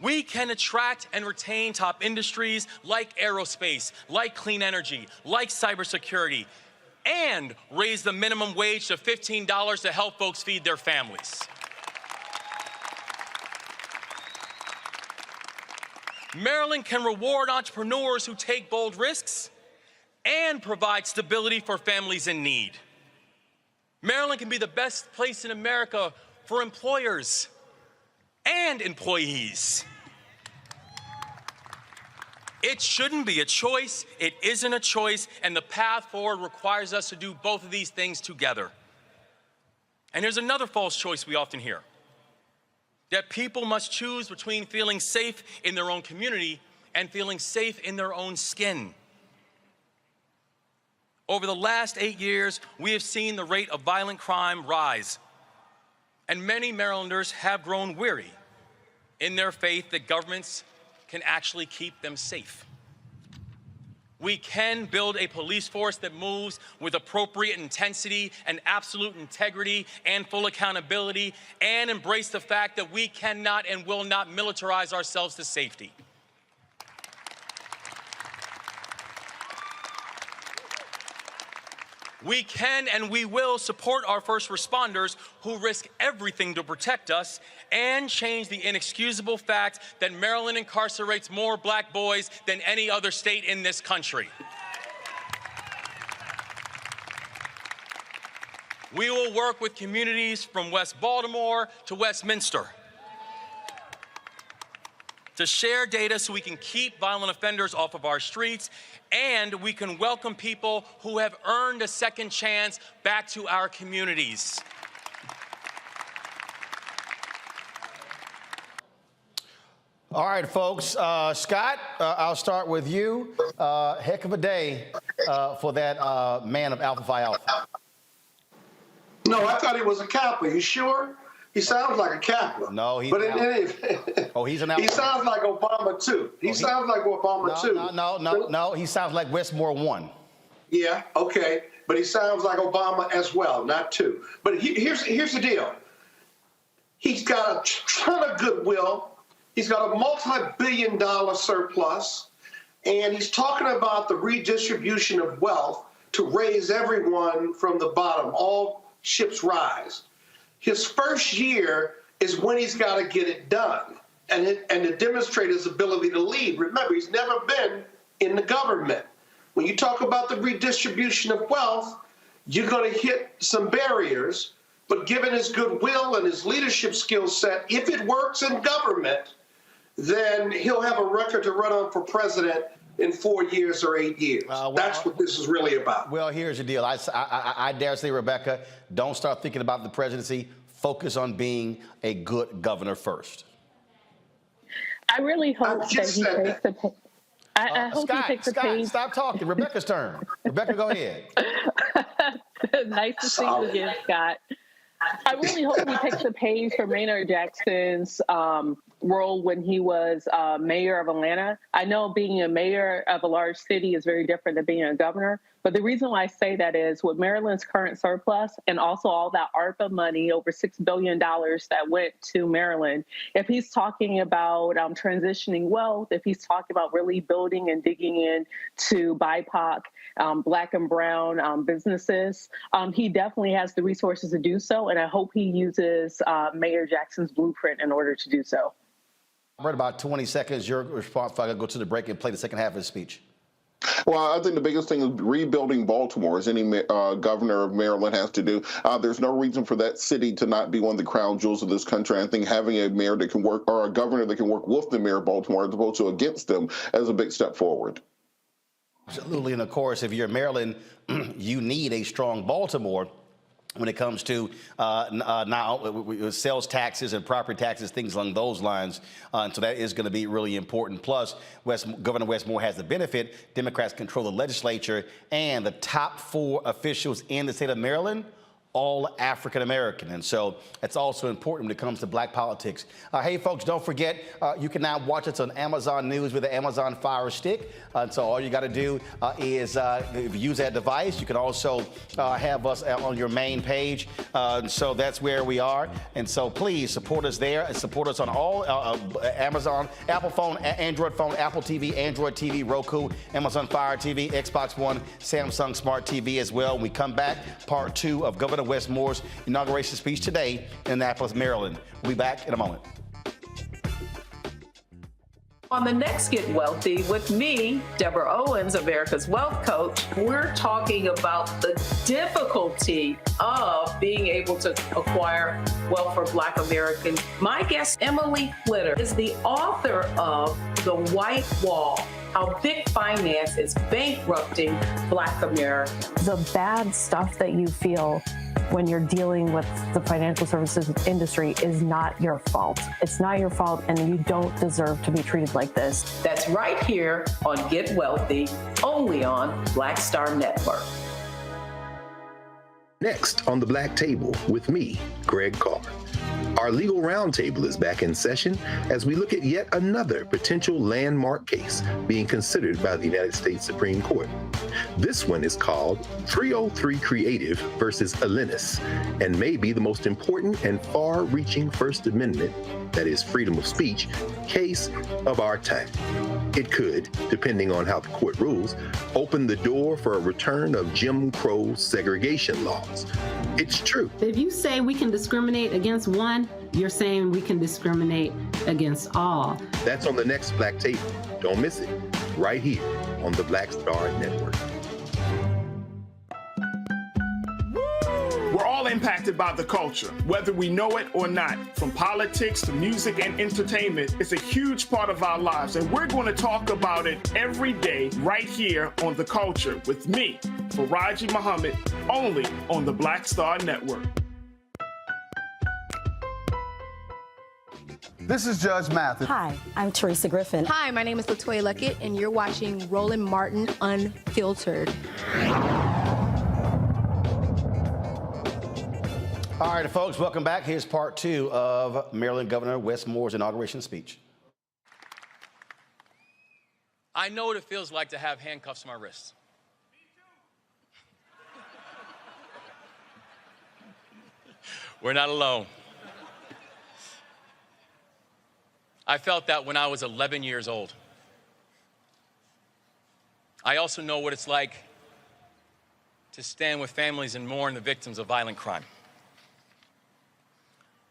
We can attract and retain top industries like aerospace, like clean energy, like cybersecurity, and raise the minimum wage to $15 to help folks feed their families. Maryland can reward entrepreneurs who take bold risks and provide stability for families in need. Maryland can be the best place in America for employers and employees. It shouldn't be a choice, it isn't a choice, and the path forward requires us to do both of these things together. And here's another false choice we often hear: that people must choose between feeling safe in their own community and feeling safe in their own skin. Over the last 8 years, we have seen the rate of violent crime rise, and many Marylanders have grown weary in their faith that governments can actually keep them safe. We can build a police force that moves with appropriate intensity and absolute integrity and full accountability, and embrace the fact that we cannot and will not militarize ourselves to safety. We can and we will support our first responders who risk everything to protect us, and change the inexcusable fact that Maryland incarcerates more black boys than any other state in this country. We will work with communities from West Baltimore to Westminster to share data so we can keep violent offenders off of our streets, and we can welcome people who have earned a second chance back to our communities. All right, folks. Scott, I'll start with you. Heck of a day for that man of Alpha Phi Alpha. No, I thought he was a Kappa. You sure? He sounds like a Kappa. No, he's but in any event, he's an Alpha. He sounds like Obama too. He sounds like Obama too. No. He sounds like Wes Moore 1. Yeah, okay, but he sounds like Obama as well, not 2. But here's the deal. He's got a ton of goodwill. He's got a multi-billion-dollar surplus, and he's talking about the redistribution of wealth to raise everyone from the bottom. All ships rise. His first year is when he's got to get it done and to demonstrate his ability to lead. Remember, he's never been in the government. When you talk about the redistribution of wealth, you're going to hit some barriers, but given his goodwill and his leadership skill set, if it works in government, then he'll have a record to run on for president in 4 years or 8 years. That's what this is really about. Well, here's the deal. I dare say, Rebecca, don't start thinking about the presidency. Focus on being a good governor first. I really hope that he takes the page. I hope he takes the page. Stop talking. Rebecca's turn. Rebecca, go ahead. Nice to see you again, Scott. I really hope he takes the page from Maynard Jackson's role when he was mayor of Atlanta. I know being a mayor of a large city is very different than being a governor, but the reason why I say that is with Maryland's current surplus and also all that ARPA money, over $6 billion that went to Maryland, if he's talking about transitioning wealth, if he's talking about really building and digging in to BIPOC, Black and brown businesses, he definitely has the resources to do so, and I hope he uses Mayor Jackson's blueprint in order to do so. Right, about 20 seconds, your response, if I could go to the break and play the second half of his speech. Well, I think the biggest thing is rebuilding Baltimore, as any governor of Maryland has to do. There's no reason for that city to not be one of the crown jewels of this country. I think having a mayor that can work, or a governor that can work with the mayor of Baltimore as opposed to against them, is a big step forward. Absolutely, and of course, if you're Maryland, you need a strong Baltimore when it comes to now sales taxes and property taxes, things along those lines. And so that is going to be really important. Plus, Governor Wes Moore has the benefit. Democrats control the legislature, and the top 4 officials in the state of Maryland, all African American. And so that's also important when it comes to black politics. Hey, folks, don't forget, you can now watch us on Amazon News with the Amazon Fire Stick. So all you got to do is if you use that device, you can also have us on your main page. So that's where we are. And so please support us there and support us on all Amazon, Apple phone, Android phone, Apple TV, Android TV, Roku, Amazon Fire TV, Xbox One, Samsung Smart TV as well. When we come back, part 2 of Governor Wes Moore's inauguration speech today in Annapolis, Maryland. We'll be back in a moment. On the next Get Wealthy with me, Deborah Owens, America's Wealth Coach, we're talking about the difficulty of being able to acquire wealth for Black Americans. My guest, Emily Flitter, is the author of The White Wall: How Big Finance is Bankrupting Black Americans. The bad stuff that you feel when you're dealing with the financial services industry is not your fault. It's not your fault, and you don't deserve to be treated like this. That's right here on Get Wealthy, only on Black Star Network. Next on the Black Table with me, Greg Carr. Our legal roundtable is back in session as we look at yet another potential landmark case being considered by the United States Supreme Court. This one is called 303 Creative versus Alennis, and may be the most important and far-reaching First Amendment, that is freedom of speech, case of our time. It could, depending on how the court rules, open the door for a return of Jim Crow segregation laws. It's true. If you say we can discriminate against one, you're saying we can discriminate against all. That's on the next Black Table. Don't miss it. Right here on the Black Star Network. We're all impacted by the culture, whether we know it or not. From politics to music and entertainment, it's a huge part of our lives, and we're going to talk about it every day right here on The Culture with me, Faraji Muhammad, only on the Black Star Network. This is Judge Mathis. Hi, I'm Teresa Griffin. Hi, my name is LaToya Luckett, and you're watching Roland Martin Unfiltered. All right, folks, welcome back. Here's part 2 of Maryland Governor Wes Moore's inauguration speech. I know what it feels like to have handcuffs on my wrists. We're not alone. I felt that when I was 11 years old. I also know what it's like to stand with families and mourn the victims of violent crime.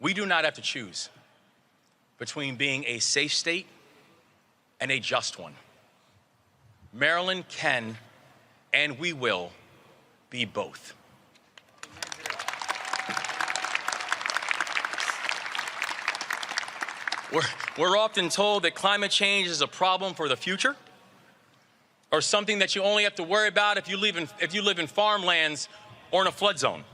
We do not have to choose between being a safe state and a just one. Maryland can, and we will, be both. We're often told that climate change is a problem for the future, or something that you only have to worry about if you live in farmlands or in a flood zone.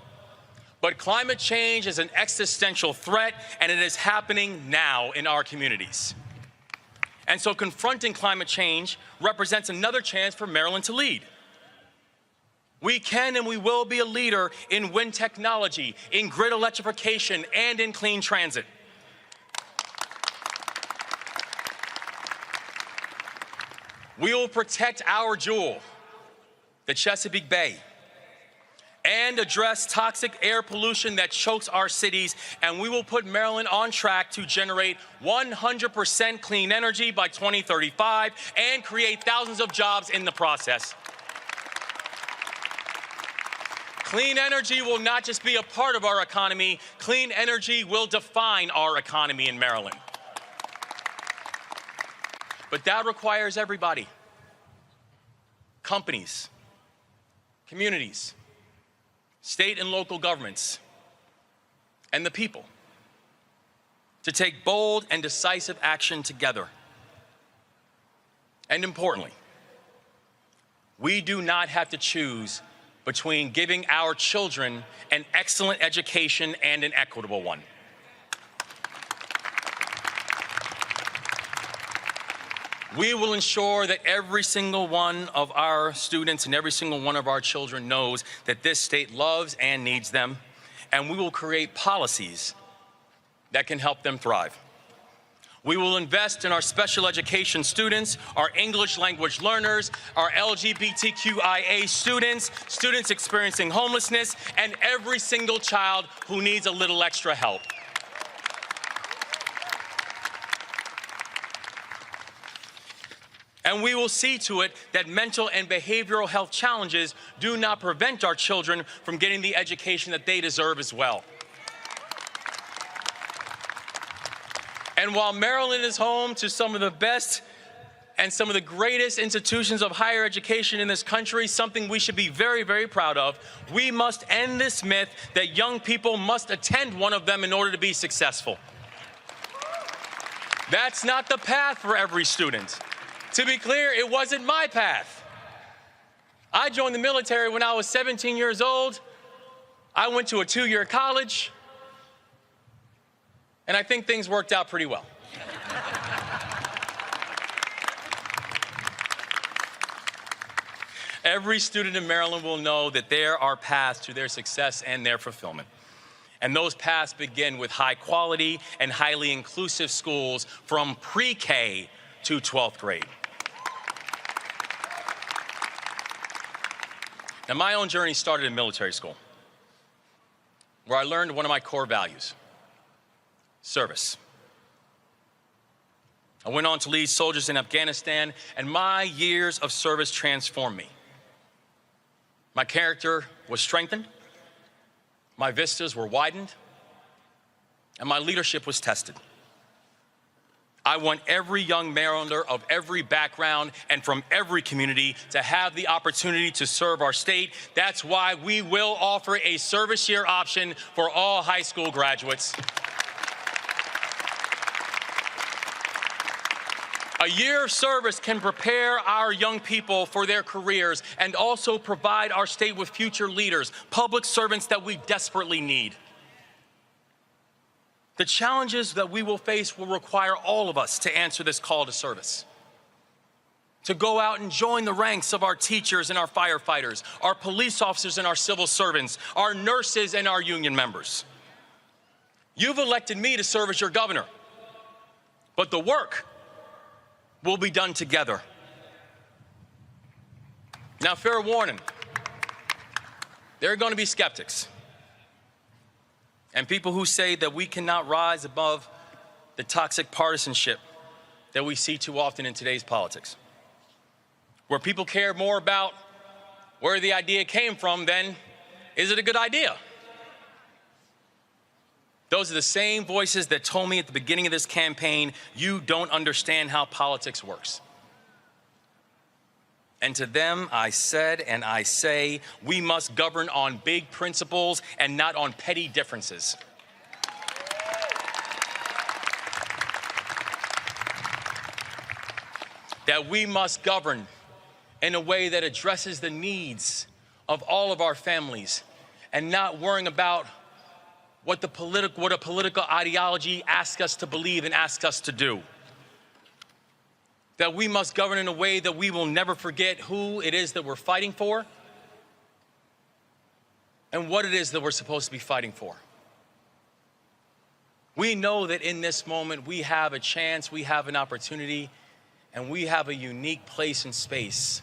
But climate change is an existential threat, and it is happening now in our communities. And so confronting climate change represents another chance for Maryland to lead. We can and we will be a leader in wind technology, in grid electrification, and in clean transit. We will protect our jewel, the Chesapeake Bay, and address toxic air pollution that chokes our cities, and we will put Maryland on track to generate 100% clean energy by 2035 and create thousands of jobs in the process. Clean energy will not just be a part of our economy, clean energy will define our economy in Maryland. But that requires everybody. companies, communities, state and local governments, and the people to take bold and decisive action together. And importantly, we do not have to choose between giving our children an excellent education and an equitable one. We will ensure that every single one of our students and every single one of our children knows that this state loves and needs them, and we will create policies that can help them thrive. We will invest in our special education students, our English language learners, our LGBTQIA students, students experiencing homelessness, and every single child who needs a little extra help. And we will see to it that mental and behavioral health challenges do not prevent our children from getting the education that they deserve as well. And while Maryland is home to some of the best and some of the greatest institutions of higher education in this country, something we should be very, very proud of, we must end this myth that young people must attend one of them in order to be successful. That's not the path for every student. To be clear, it wasn't my path. I joined the military when I was 17 years old. I went to a 2-year college, and I think things worked out pretty well. Every student in Maryland will know that there are paths to their success and their fulfillment. And those paths begin with high quality and highly inclusive schools from pre-K to 12th grade. Now, my own journey started in military school, where I learned one of my core values: service. I went on to lead soldiers in Afghanistan, and my years of service transformed me. My character was strengthened, my vistas were widened, and my leadership was tested. I want every young Marylander of every background and from every community to have the opportunity to serve our state. That's why we will offer a service year option for all high school graduates. A year of service can prepare our young people for their careers and also provide our state with future leaders, public servants that we desperately need. The challenges that we will face will require all of us to answer this call to service, to go out and join the ranks of our teachers and our firefighters, our police officers and our civil servants, our nurses and our union members. You've elected me to serve as your governor, but the work will be done together. Now, fair warning, there are going to be skeptics and people who say that we cannot rise above the toxic partisanship that we see too often in today's politics, where people care more about where the idea came from than is it a good idea? Those are the same voices that told me at the beginning of this campaign, you don't understand how politics works. And to them, I said and I say, we must govern on big principles and not on petty differences. That we must govern in a way that addresses the needs of all of our families and not worrying about what a political ideology asks us to believe and asks us to do. That we must govern in a way that we will never forget who it is that we're fighting for and what it is that we're supposed to be fighting for. We know that in this moment we have a chance, we have an opportunity, and we have a unique place and space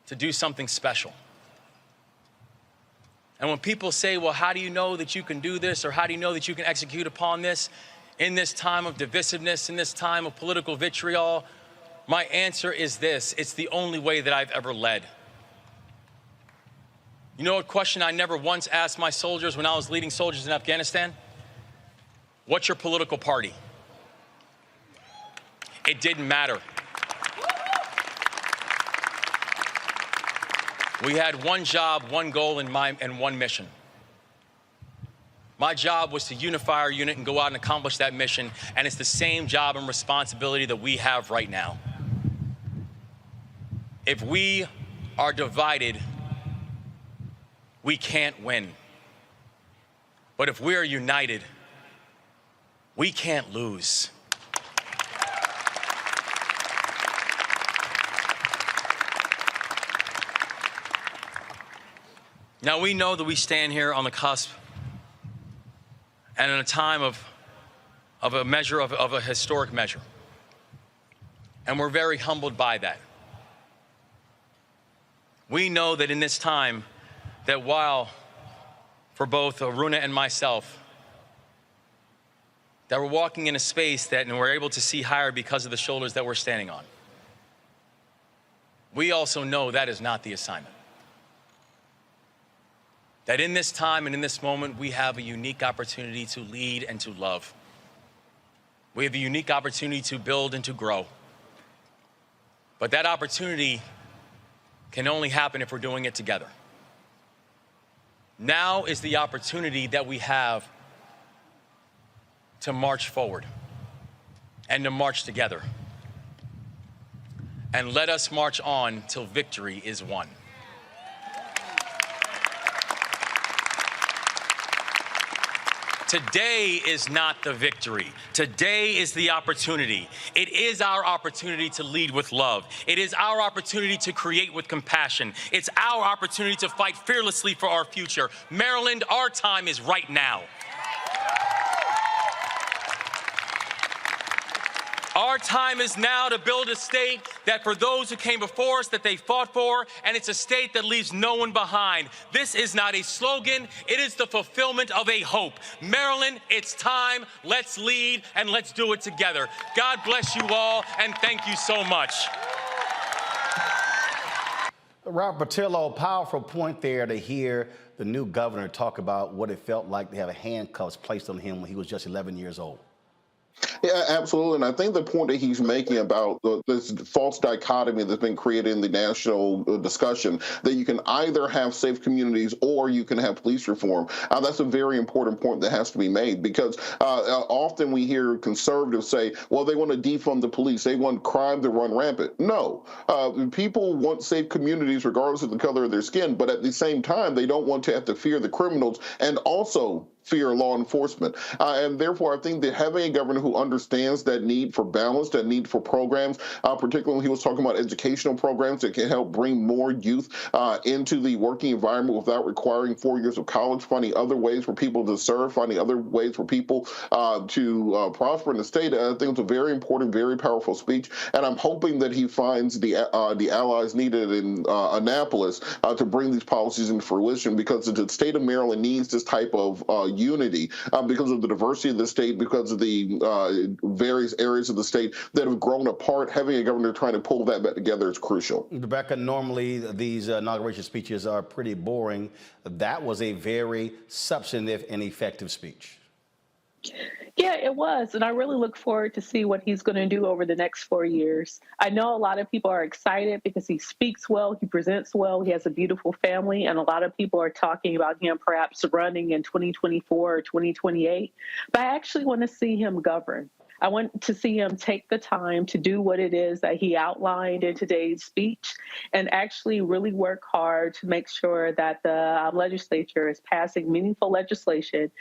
to do something special. And when people say, well, how do you know that you can do this, or how do you know that you can execute upon this in this time of divisiveness, in this time of political vitriol, my answer is this: it's the only way that I've ever led. You know what question I never once asked my soldiers when I was leading soldiers in Afghanistan? What's your political party? It didn't matter. We had one job, one goal, and one mission. My job was to unify our unit and go out and accomplish that mission, and it's the same job and responsibility that we have right now. If we are divided, we can't win. But if we are united, we can't lose. Now, we know that we stand here on the cusp and in a time of a historic measure. And we're very humbled by that. We know that in this time, that while for both Aruna and myself, that we're walking in a space that and we're able to see higher because of the shoulders that we're standing on. We also know that is not the assignment. That in this time and in this moment, we have a unique opportunity to lead and to love. We have a unique opportunity to build and to grow. But that opportunity can only happen if we're doing it together. Now is the opportunity that we have to march forward and to march together. And let us march on till victory is won. Today is not the victory. Today is the opportunity. It is our opportunity to lead with love. It is our opportunity to create with compassion. It's our opportunity to fight fearlessly for our future. Maryland, our time is right now. Our time is now to build a state that for those who came before us, that they fought for, and it's a state that leaves no one behind. This is not a slogan, it is the fulfillment of a hope. Maryland, it's time, let's lead and let's do it together. God bless you all, and thank you so much. Robert Patillo, powerful point there to hear the new governor talk about what it felt like to have handcuffs placed on him when he was just 11 years old. Yeah, absolutely. And I think the point that he's making about this false dichotomy that's been created in the national discussion, that you can either have safe communities or you can have police reform, that's a very important point that has to be made, because often we hear conservatives say, well, they want to defund the police. They want crime to run rampant. No, people want safe communities regardless of the color of their skin. But at the same time, they don't want to have to fear the criminals and also fear law enforcement. And therefore, I think that having a governor who understands that need for balance, that need for programs, particularly when he was talking about educational programs that can help bring more youth into the working environment without requiring 4 years of college, finding other ways for people to serve, finding other ways for people to prosper in the state. I think it's a very important, very powerful speech. And I'm hoping that he finds the allies needed in Annapolis to bring these policies into fruition, because the state of Maryland needs this type of unity because of the diversity of the state, because of the various areas of the state that have grown apart. Having a governor trying to pull that back together is crucial. Rebecca, normally these inauguration speeches are pretty boring. That was a very substantive and effective speech. Yeah, it was. And I really look forward to see what he's going to do over the next 4 years. I know a lot of people are excited because he speaks well, he presents well, he has a beautiful family, and a lot of people are talking about him perhaps running in 2024 or 2028. But I actually want to see him govern. I want to see him take the time to do what it is that he outlined in today's speech and actually really work hard to make sure that the legislature is passing meaningful legislation,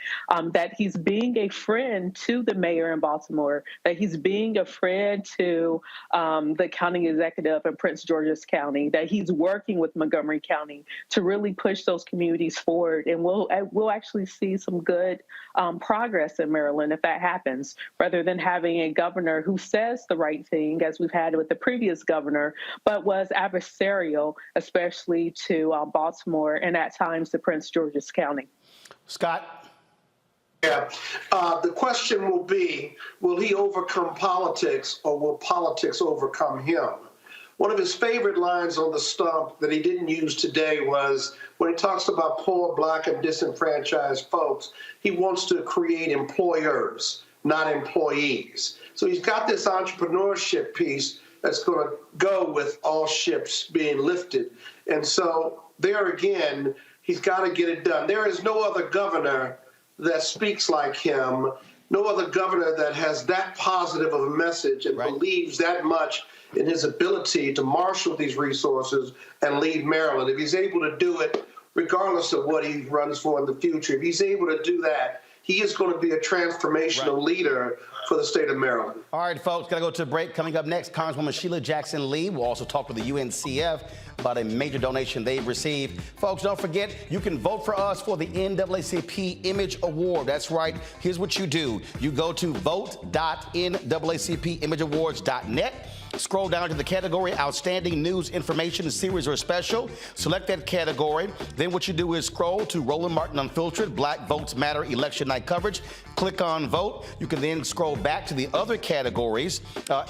that he's being a friend to the mayor in Baltimore, that he's being a friend to the county executive in Prince George's County, that he's working with Montgomery County to really push those communities forward. And we'll actually see some good progress in Maryland if that happens, rather than having a governor who says the right thing, as we've had with the previous governor, but was adversarial, especially to Baltimore and at times to Prince George's County. Scott? Yeah. The question will be, will he overcome politics or will politics overcome him? One of his favorite lines on the stump that he didn't use today was when he talks about poor, Black, and disenfranchised folks, he wants to create employers, not employees. So he's got this entrepreneurship piece that's going to go with all ships being lifted. And so there again, he's got to get it done. There is no other governor that speaks like him, no other governor that has that positive of a message and believes that much in his ability to marshal these resources and lead Maryland. If he's able to do it, regardless of what he runs for in the future, if he's able to do that, he is going to be a transformational leader for the state of Maryland. All right, folks, got to go to a break. Coming up next, Congresswoman Sheila Jackson Lee will also talk with the UNCF about a major donation they've received. Folks, don't forget, you can vote for us for the NAACP Image Award. That's right. Here's what you do. You go to vote.naacpimageawards.net. Scroll down to the category Outstanding News, Information, Series, or Special. Select that category. Then what you do is scroll to Roland Martin Unfiltered, Black Votes Matter Election Night Coverage. Click on Vote. You can then scroll back to the other categories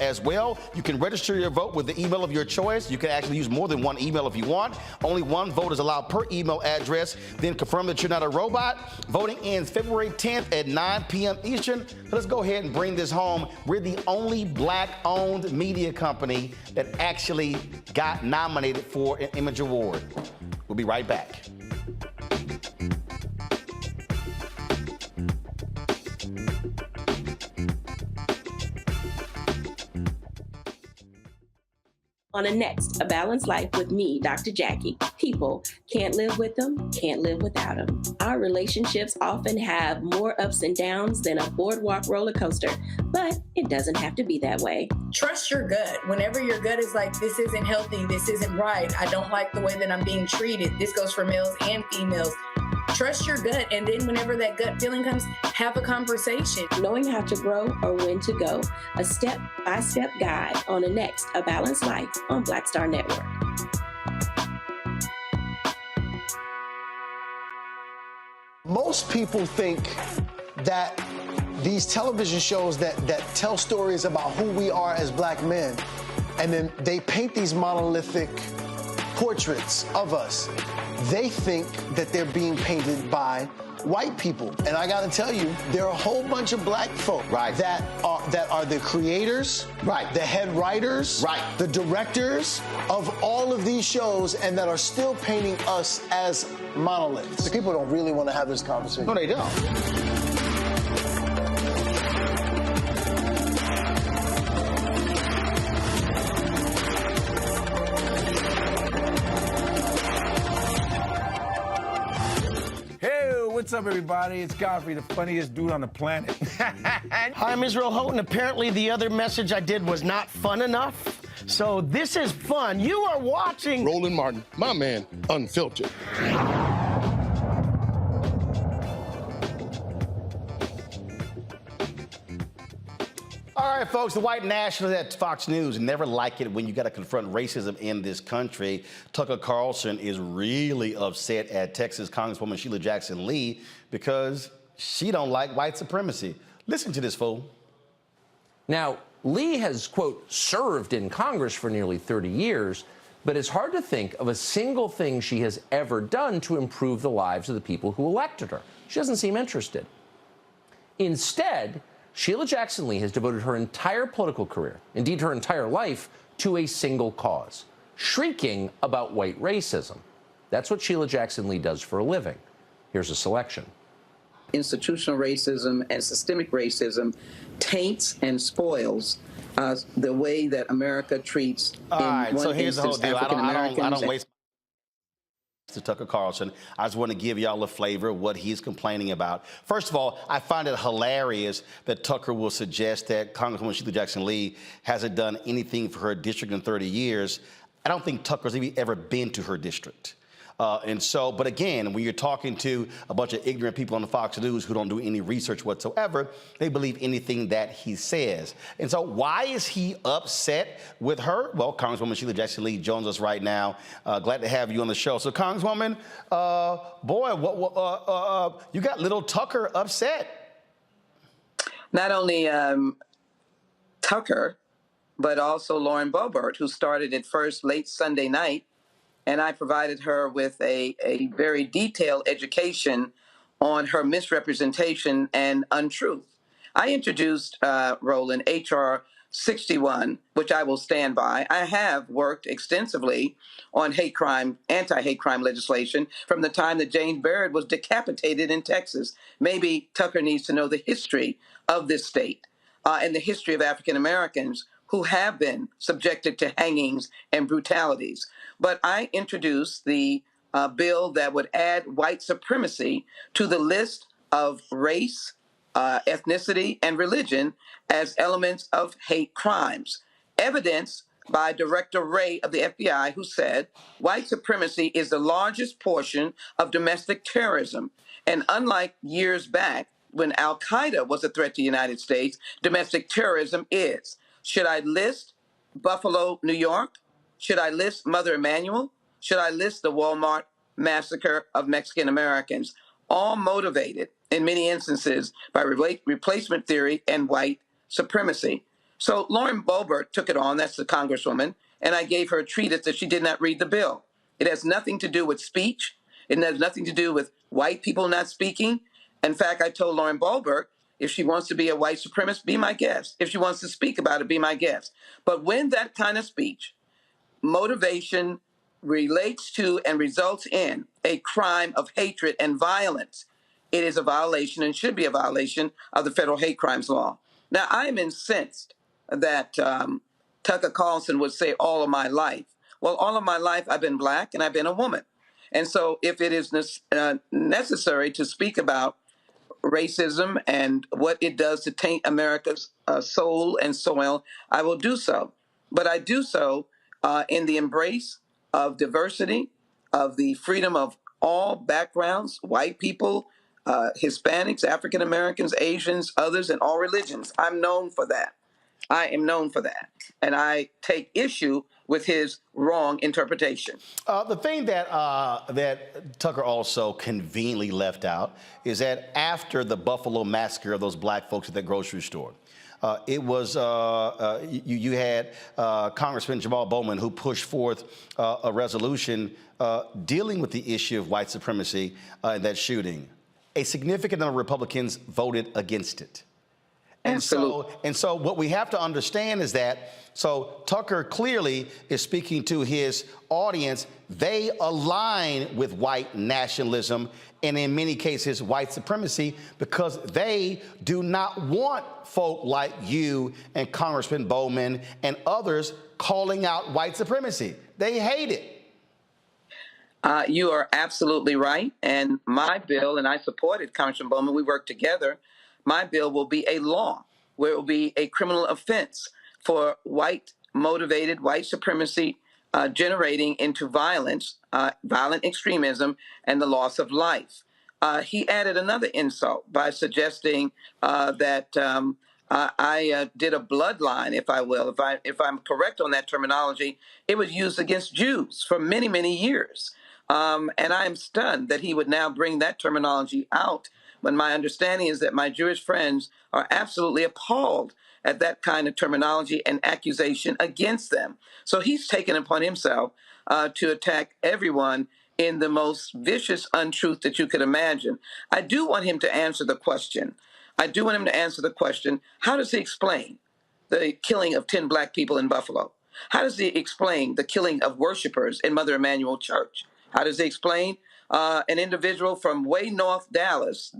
as well. You can register your vote with the email of your choice. You can actually use more than one email if you want. Only one vote is allowed per email address. Then confirm that you're not a robot. Voting ends February 10th at 9 p.m. Eastern. Let's go ahead and bring this home. We're the only Black-owned media company that actually got nominated for an Image Award. We'll be right back. On the next, A Balanced Life with me, Dr. Jackie. People can't live with them, can't live without them. Our relationships often have more ups and downs than a boardwalk roller coaster, but it doesn't have to be that way. Trust your gut. Whenever your gut is like, this isn't healthy, this isn't right, I don't like the way that I'm being treated. This goes for males and females. Trust your gut, and then whenever that gut feeling comes, have a conversation. Knowing how to grow or when to go, a step-by-step guide on the next A Balanced Life on Black Star Network. Most people think that these television shows that tell stories about who we are as Black men, and then they paint these monolithic portraits of us. They think that they're being painted by white people. And I gotta tell you, there are a whole bunch of Black folk that are the creators, the head writers, the directors of all of these shows, and that are still painting us as monoliths. The people don't really want to have this conversation. No, they don't. What's up, everybody? It's Godfrey, the funniest dude on the planet. Hi, I'm Israel Houghton. Apparently, the other message I did was not fun enough. So this is fun. You are watching Roland Martin, my man, Unfiltered. All right, folks, the white nationalists at Fox News never like it when you got to confront racism in this country. Tucker Carlson is really upset at Texas Congresswoman Sheila Jackson Lee because she don't like white supremacy. Listen to this fool. Now, Lee has, quote, served in Congress for nearly 30 years, but it's hard to think of a single thing she has ever done to improve the lives of the people who elected her. She doesn't seem interested. Instead, Sheila Jackson Lee has devoted her entire political career, indeed her entire life, to a single cause, shrieking about white racism. That's what Sheila Jackson Lee does for a living. Here's a selection. Institutional racism and systemic racism taints and spoils the way that America treats, All right, one so here's the whole instance, deal. I don't African waste to Tucker Carlson. I just want to give y'all a flavor of what he's complaining about. First of all, I find it hilarious that Tucker will suggest that Congresswoman Sheila Jackson Lee hasn't done anything for her district in 30 years. I don't think Tucker's even ever been to her district. But again, when you're talking to a bunch of ignorant people on the Fox News who don't do any research whatsoever, they believe anything that he says. And so why is he upset with her? Well, Congresswoman Sheila Jackson Lee joins us right now. Glad to have you on the show. So, Congresswoman, you got little Tucker upset. Not only Tucker, but also Lauren Boebert, who started it first late Sunday night. And I provided her with a very detailed education on her misrepresentation and untruth. I introduced, Roland, H.R. 61, which I will stand by. I have worked extensively on hate crime, anti-hate crime legislation from the time that James Barrett was decapitated in Texas. Maybe Tucker needs to know the history of this state and the history of African Americans who have been subjected to hangings and brutalities. But I introduced the bill that would add white supremacy to the list of race, ethnicity, and religion as elements of hate crimes. Evidenced by Director Wray of the FBI, who said white supremacy is the largest portion of domestic terrorism. And unlike years back, when Al Qaeda was a threat to the United States, domestic terrorism is. Should I list Buffalo, New York? Should I list Mother Emanuel? Should I list the Walmart massacre of Mexican Americans? All motivated in many instances by replacement theory and white supremacy. So Lauren Boebert took it on, that's the congresswoman, and I gave her a treatise that she did not read the bill. It has nothing to do with speech. It has nothing to do with white people not speaking. In fact, I told Lauren Boebert, if she wants to be a white supremacist, be my guest. If she wants to speak about it, be my guest. But when that kind of speech, motivation relates to and results in a crime of hatred and violence, it is a violation and should be a violation of the federal hate crimes law. Now, I am incensed that Tucker Carlson would say all of my life. Well, all of my life I've been Black and I've been a woman. And so if it is necessary to speak about racism and what it does to taint America's soul and soil, I will do so. But I do so in the embrace of diversity, of the freedom of all backgrounds, white people, Hispanics, African Americans, Asians, others, and all religions. I'm known for that. I am known for that. And I take issue with his wrong interpretation. The thing that Tucker also conveniently left out is that after the Buffalo massacre of those Black folks at the grocery store, it was you had Congressman Jamal Bowman who pushed forth a resolution dealing with the issue of white supremacy in that shooting. A significant number of Republicans voted against it. And so what we have to understand is that, so Tucker clearly is speaking to his audience. They align with white nationalism and in many cases white supremacy because they do not want folk like you and Congressman Bowman and others calling out white supremacy. They hate it. You are absolutely right. And my bill, and I supported Congressman Bowman, we worked together, my bill will be a law where it will be a criminal offense for white-motivated white supremacy generating into violence, violent extremism, and the loss of life. He added another insult by suggesting that I did a bloodline, if I will. If I'm correct on that terminology, it was used against Jews for many, many years. And I am stunned that he would now bring that terminology out when my understanding is that my Jewish friends are absolutely appalled at that kind of terminology and accusation against them. So he's taken upon himself to attack everyone in the most vicious untruth that you could imagine. I do want him to answer the question. How does he explain the killing of 10 Black people in Buffalo? How does he explain the killing of worshipers in Mother Emanuel Church? How does he explain an individual from way north Texas,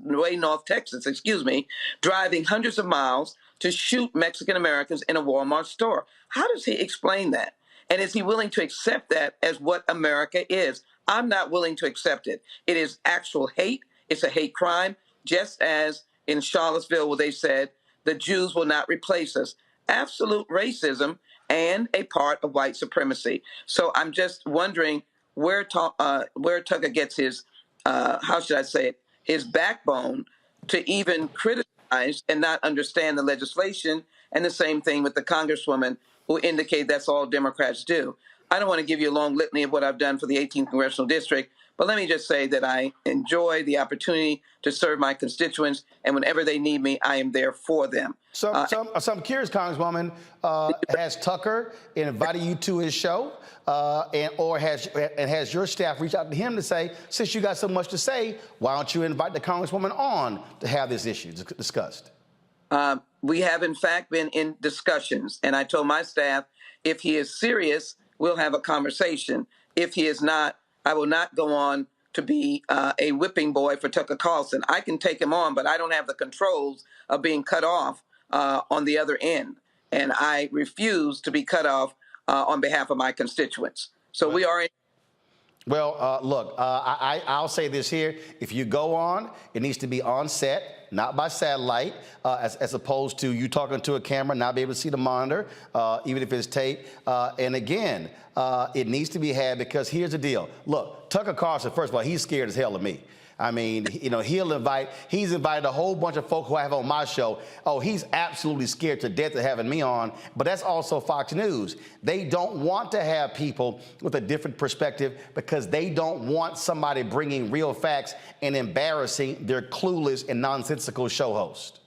driving hundreds of miles to shoot Mexican Americans in a Walmart store? How does he explain that? And is he willing to accept that as what America is? I'm not willing to accept it. It is actual hate. It's a hate crime, just as in Charlottesville where they said the Jews will not replace us. Absolute racism and a part of white supremacy. So I'm just wondering where Tucker gets his, his backbone to even criticize and not understand the legislation, and the same thing with the Congresswoman who indicate that's all Democrats do. I don't want to give you a long litany of what I've done for the 18th Congressional District, but let me just say that I enjoy the opportunity to serve my constituents, and whenever they need me, I am there for them. So I'm curious, Congresswoman, has Tucker invited you to his show, or has your staff reached out to him to say, since you got so much to say, why don't you invite the Congresswoman on to have this issue discussed? We have, in fact, been in discussions. And I told my staff, if he is serious, we'll have a conversation. If he is not, I will not go on to be a whipping boy for Tucker Carlson. I can take him on, but I don't have the controls of being cut off on the other end. And I refuse to be cut off on behalf of my constituents. So we are in. Well, look, I'll say this here. If you go on, it needs to be on set, not by satellite, as opposed to you talking to a camera, not be able to see the monitor, even if it's tape. And again, it needs to be had because here's the deal. Look, Tucker Carlson, first of all, he's scared as hell of me. I mean, you know, he's invited a whole bunch of folk who I have on my show. Oh, he's absolutely scared to death of having me on, but that's also Fox News. They don't want to have people with a different perspective because they don't want somebody bringing real facts and embarrassing their clueless and nonsensical show host.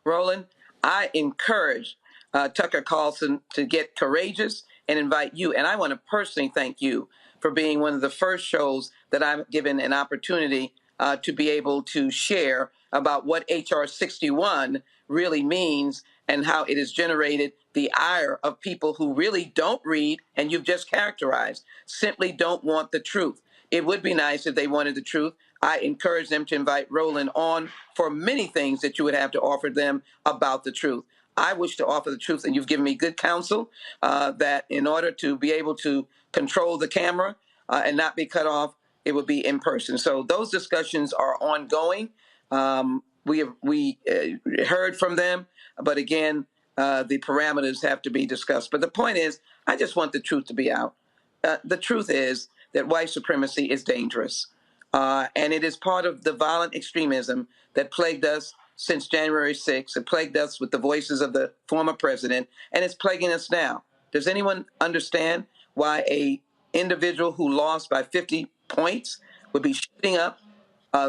Roland, I encourage Tucker Carlson to get courageous and invite you. And I want to personally thank you for being one of the first shows that I'm given an opportunity to be able to share about what H.R. 61 really means and how it has generated the ire of people who really don't read, and you've just characterized, simply don't want the truth. It would be nice if they wanted the truth. I encourage them to invite Roland on for many things that you would have to offer them about the truth. I wish to offer the truth, and you've given me good counsel that in order to be able to control the camera and not be cut off, it would be in person. So those discussions are ongoing. We heard from them, but again, the parameters have to be discussed. But the point is, I just want the truth to be out. The truth is that white supremacy is dangerous, and it is part of the violent extremism that plagued us since January 6th. It plagued us with the voices of the former president, and it's plaguing us now. Does anyone understand why a individual who lost by 50 points would be shooting up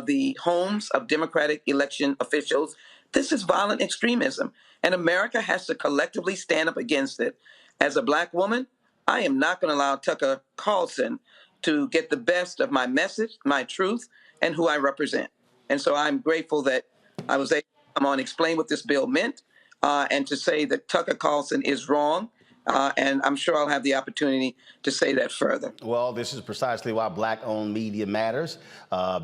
the homes of Democratic election officials? This is violent extremism, and America has to collectively stand up against it. As a black woman, I am not going to allow Tucker Carlson to get the best of my message, my truth, and who I represent. And so I'm grateful that I was able to come on, explain what this bill meant, and to say that Tucker Carlson is wrong. And I'm sure I'll have the opportunity to say that further. Well, this is precisely why black-owned media matters,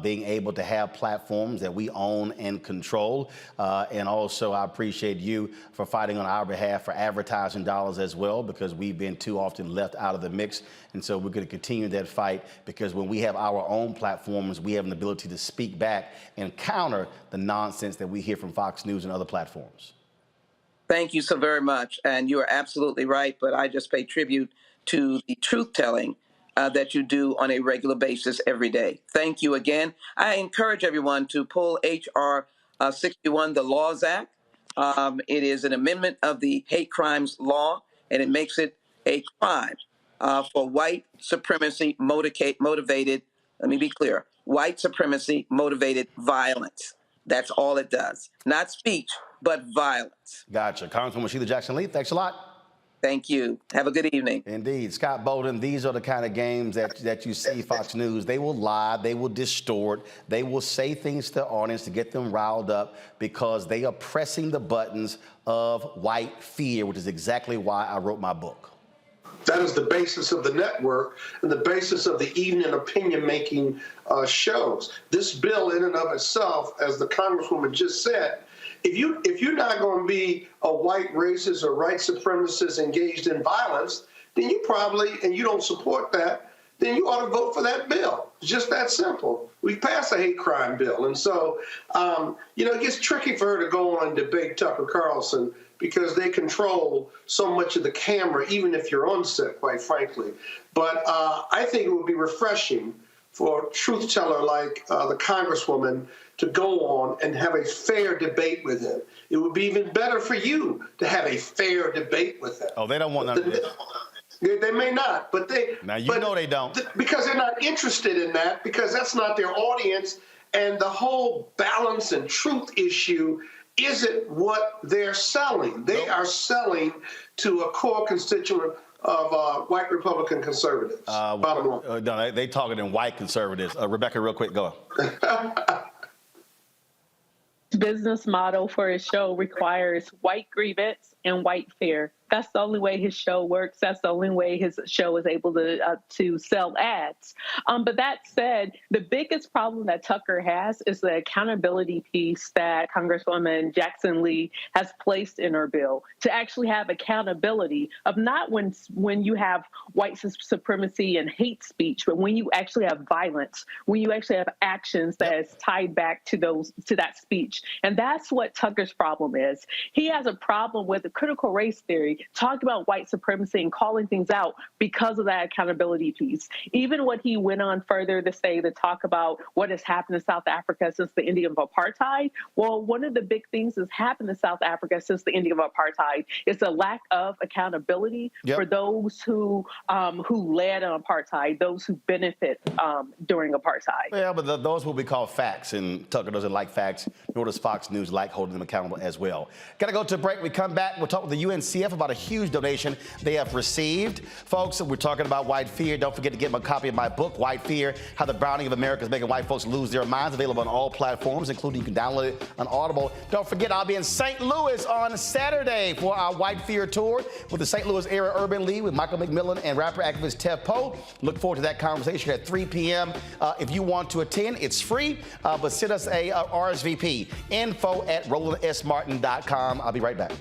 being able to have platforms that we own and control. And also, I appreciate you for fighting on our behalf for advertising dollars as well, because we've been too often left out of the mix. And so we're going to continue that fight, because when we have our own platforms, we have an ability to speak back and counter the nonsense that we hear from Fox News and other platforms. Thank you so very much. And you are absolutely right. But I just pay tribute to the truth-telling that you do on a regular basis every day. Thank you again. I encourage everyone to pull H.R. 61, the Laws Act. It is an amendment of the hate crimes law, and it makes it a crime for white supremacy motivated, let me be clear, white supremacy motivated violence. That's all it does. Not speech, but violence. Gotcha. Congresswoman Sheila Jackson-Lee, thanks a lot. Thank you. Have a good evening. Indeed. Scott Bolden, these are the kind of games that you see Fox News. They will lie, they will distort, they will say things to the audience to get them riled up because they are pressing the buttons of white fear, which is exactly why I wrote my book. That is the basis of the network and the basis of the evening opinion-making shows. This bill in and of itself, as the Congresswoman just said, if you're not going to be a white racist or white supremacist engaged in violence, then you probably, and you don't support that, then you ought to vote for that bill. It's just that simple. We passed a hate crime bill. And so, it gets tricky for her to go on and debate Tucker Carlson because they control so much of the camera, even if you're on set, quite frankly. But I think it would be refreshing for a truth teller like the Congresswoman to go on and have a fair debate with him. It would be even better for you to have a fair debate with him. Oh, they don't want none of this. They may not, but they... Now, you know they don't. Because they're not interested in that, because that's not their audience, and the whole balance and truth issue isn't what they're selling. They are selling to a core constituent of white Republican conservatives. No, they talking in white conservatives. Rebecca, real quick, go. business model for his show requires white grievance and white fear. That's the only way his show works. That's the only way his show is able to sell ads. But that said, the biggest problem that Tucker has is the accountability piece that Congresswoman Jackson Lee has placed in her bill, to actually have accountability of not when you have white supremacy and hate speech, but when you actually have violence, when you actually have actions that is tied back to that speech. And that's what Tucker's problem is. He has a problem with the critical race theory, talking about white supremacy and calling things out because of that accountability piece. Even what he went on further to say, to talk about what has happened in South Africa since the ending of apartheid. Well, one of the big things that's happened in South Africa since the ending of apartheid is the lack of accountability for those who led on apartheid, those who benefit during apartheid. Yeah, but those will be called facts, and Tucker doesn't like facts, nor does Fox News like holding them accountable as well. Got to go to a break. We come back, we'll talk with the UNCF about a huge donation they have received. Folks, we're talking about white fear. Don't forget to get a copy of my book, White Fear, How the Browning of America is Making White Folks Lose Their Minds, available on all platforms, including you can download it on Audible. Don't forget, I'll be in St. Louis on Saturday for our White Fear tour with the St. Louis Area Urban League with Michael McMillan and rapper activist Tev Poe. Look forward to that conversation at 3 p.m. If you want to attend, it's free, but send us a RSVP. info@RolandSMartin.com. I'll be right back.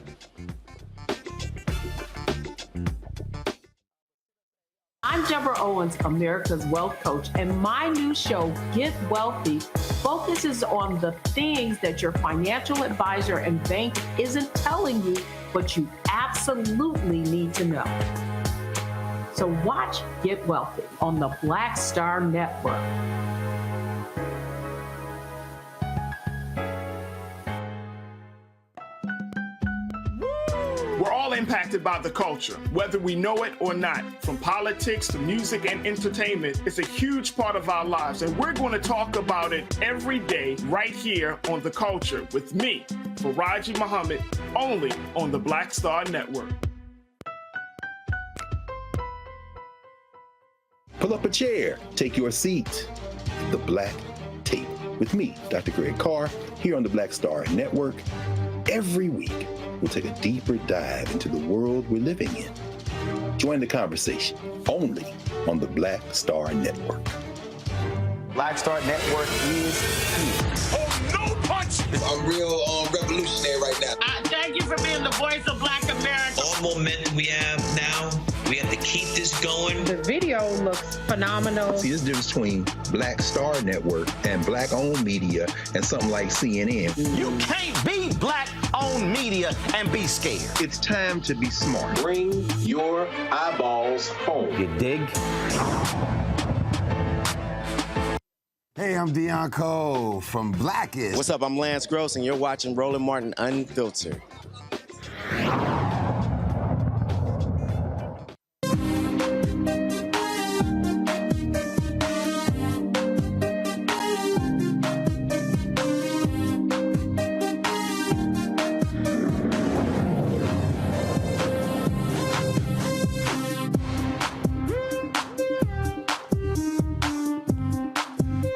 I'm Deborah Owens, America's Wealth Coach, and my new show, Get Wealthy, focuses on the things that your financial advisor and bank isn't telling you, but you absolutely need to know. So watch Get Wealthy on the Black Star Network. We're all impacted by the culture, whether we know it or not. From politics to music and entertainment, it's a huge part of our lives, and we're going to talk about it every day right here on The Culture with me, Faraji Muhammad, only on the Black Star Network. Pull up a chair, take your seat. The Black Table with me, Dr. Greg Carr, here on the Black Star Network. Every week, we'll take a deeper dive into the world we're living in. Join the conversation only on the Black Star Network. Black Star Network is here. Oh, no punch! I'm real revolutionary right now. Thank you for being the voice of Black America. All momentum we have now, we have to keep this going. The video looks phenomenal. See, there's a difference between Black Star Network and Black-owned media and something like CNN. You can't be Black-owned media and be scared. It's time to be smart. Bring your eyeballs home. You dig? Hey, I'm Deion Cole from Blackest. What's up? I'm Lance Gross, and you're watching Roland Martin Unfiltered.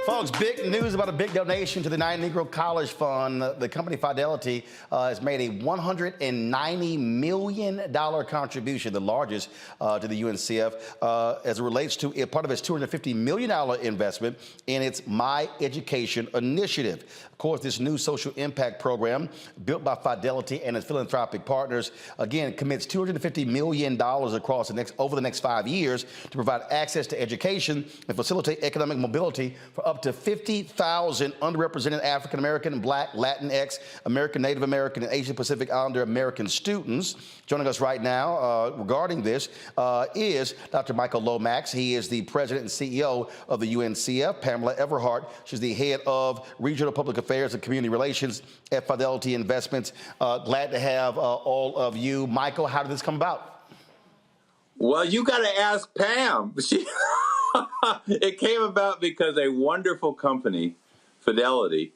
Folks, big news about a big donation to the United Negro College Fund. The company Fidelity has made a $190 million contribution, the largest to the UNCF, as it relates to part of its $250 million investment in its My Education initiative. Of course, this new social impact program built by Fidelity and its philanthropic partners, again, commits $250 million over the next 5 years to provide access to education and facilitate economic mobility for up to 50,000 underrepresented African American, Black, Latinx, American, Native American, and Asian Pacific Islander American students. Joining us right now regarding this is Dr. Michael Lomax. He is the president and CEO of the UNCF. Pamela Everhart, she's the head of Regional Public Affairs and Community Relations at Fidelity Investments. Glad to have all of you. Michael, how did this come about? Well, you got to ask Pam. It came about because a wonderful company, Fidelity,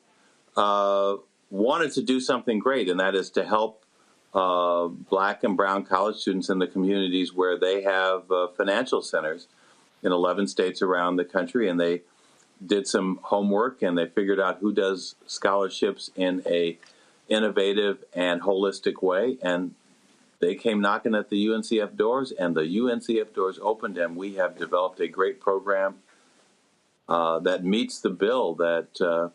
wanted to do something great, and that is to help Black and brown college students in the communities where they have financial centers in 11 states around the country, and they did some homework, and they figured out who does scholarships in a innovative and holistic way, and they came knocking at the UNCF doors, and the UNCF doors opened, and we have developed a great program that meets the bill that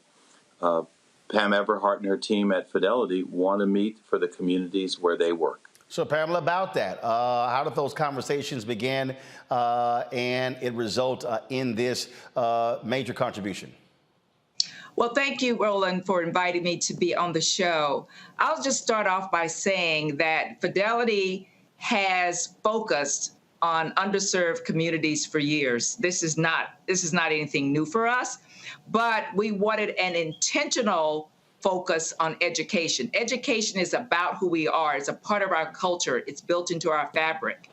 Pam Everhart and her team at Fidelity want to meet for the communities where they work. So, Pamela, about that, how did those conversations begin and it result in this major contribution? Well, thank you, Roland, for inviting me to be on the show. I'll just start off by saying that Fidelity has focused on underserved communities for years. This is not anything new for us, but we wanted an intentional focus on education. Education is about who we are. It's a part of our culture. It's built into our fabric.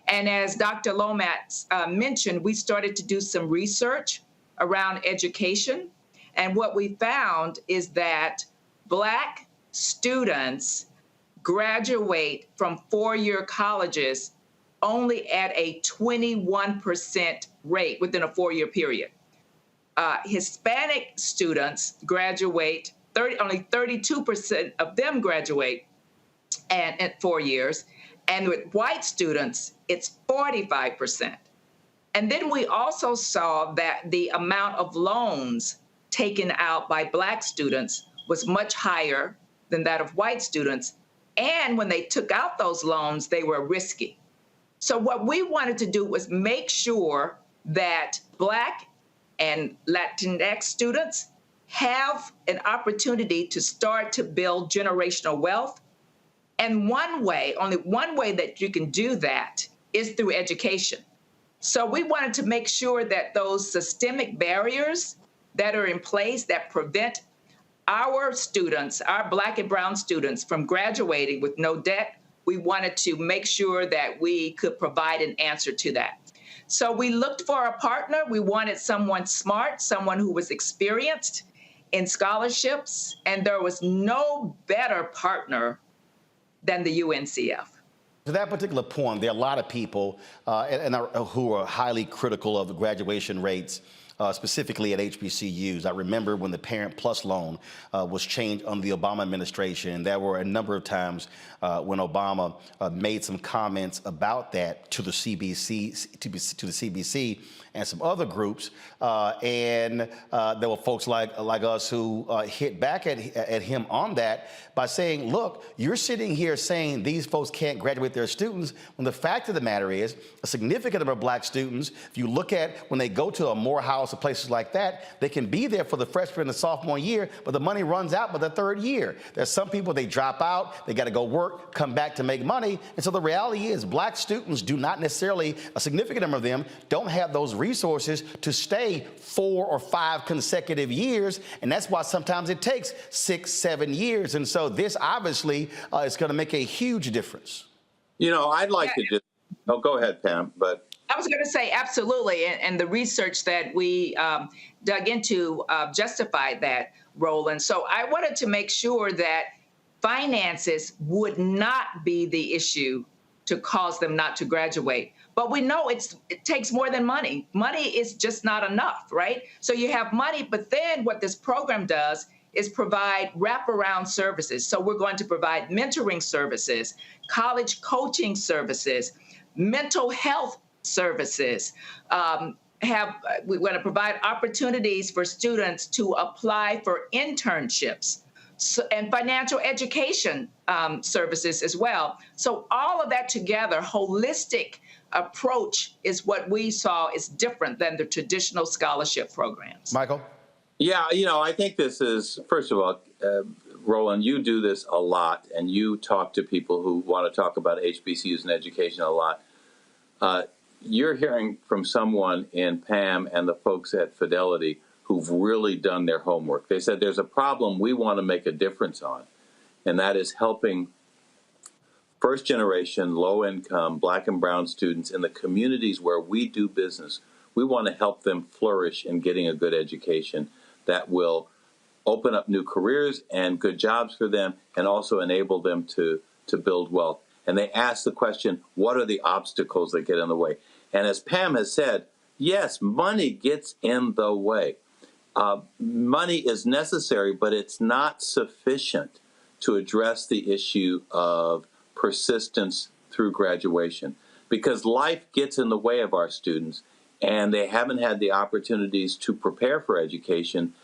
And as Dr. Lomax mentioned, we started to do some research around education. And what we found is that Black students graduate from four-year colleges only at a 21% rate within a four-year period. Hispanic students graduate, only 32% of them graduate at 4 years. And with white students, it's 45%. And then we also saw that the amount of loans taken out by Black students was much higher than that of white students. And when they took out those loans, they were risky. So what we wanted to do was make sure that Black and Latinx students have an opportunity to start to build generational wealth. And one way, only one way that you can do that is through education. So we wanted to make sure that those systemic barriers that are in place that prevent our students, our Black and brown students, from graduating with no debt, we wanted to make sure that we could provide an answer to that. So we looked for a partner. We wanted someone smart, someone who was experienced in scholarships, and there was no better partner than the UNCF. To that particular point, there are a lot of people who are highly critical of the graduation rates, specifically at HBCUs. I remember when the Parent Plus loan was changed under the Obama administration. There were a number of times when Obama made some comments about that to the CBC and some other groups, and there were folks like us who hit back at him on that by saying, look, you're sitting here saying these folks can't graduate their students, when the fact of the matter is a significant number of Black students, if you look at when they go to a Morehouse or places like that, they can be there for the freshman and the sophomore year, but the money runs out by the third year. There's some people, they drop out, they got to go work, come back to make money. And so the reality is Black students do not necessarily, a significant number of them, don't have those resources to stay 4 or 5 consecutive years. And that's why sometimes it takes 6, 7 years. And so this obviously is going to make a huge difference. You know, I'd like to just, oh, go ahead, Pam, but. I was going to say absolutely, and the research that we dug into justified that, Roland. So I wanted to make sure that finances would not be the issue to cause them not to graduate. But we know it takes more than money. Money is just not enough, right? So you have money, but then what this program does is provide wraparound services. So we're going to provide mentoring services, college coaching services, mental health services. We want to provide opportunities for students to apply for internships and financial education services as well. So all of that together, holistic approach is what we saw is different than the traditional scholarship programs. Michael? Yeah, you know, I think this is, first of all, Roland, you do this a lot, and you talk to people who want to talk about HBCUs and education a lot. You're hearing from someone in Pam and the folks at Fidelity who've really done their homework. They said there's a problem we want to make a difference on, and that is helping first-generation, low-income, Black and brown students in the communities where we do business. We want to help them flourish in getting a good education that will open up new careers and good jobs for them and also enable them to build wealth. And they ask the question, what are the obstacles that get in the way? And as Pam has said, yes, money gets in the way. money is necessary, but it's not sufficient to address the issue of persistence through graduation, because life gets in the way of our students, and they haven't had the opportunities to prepare for education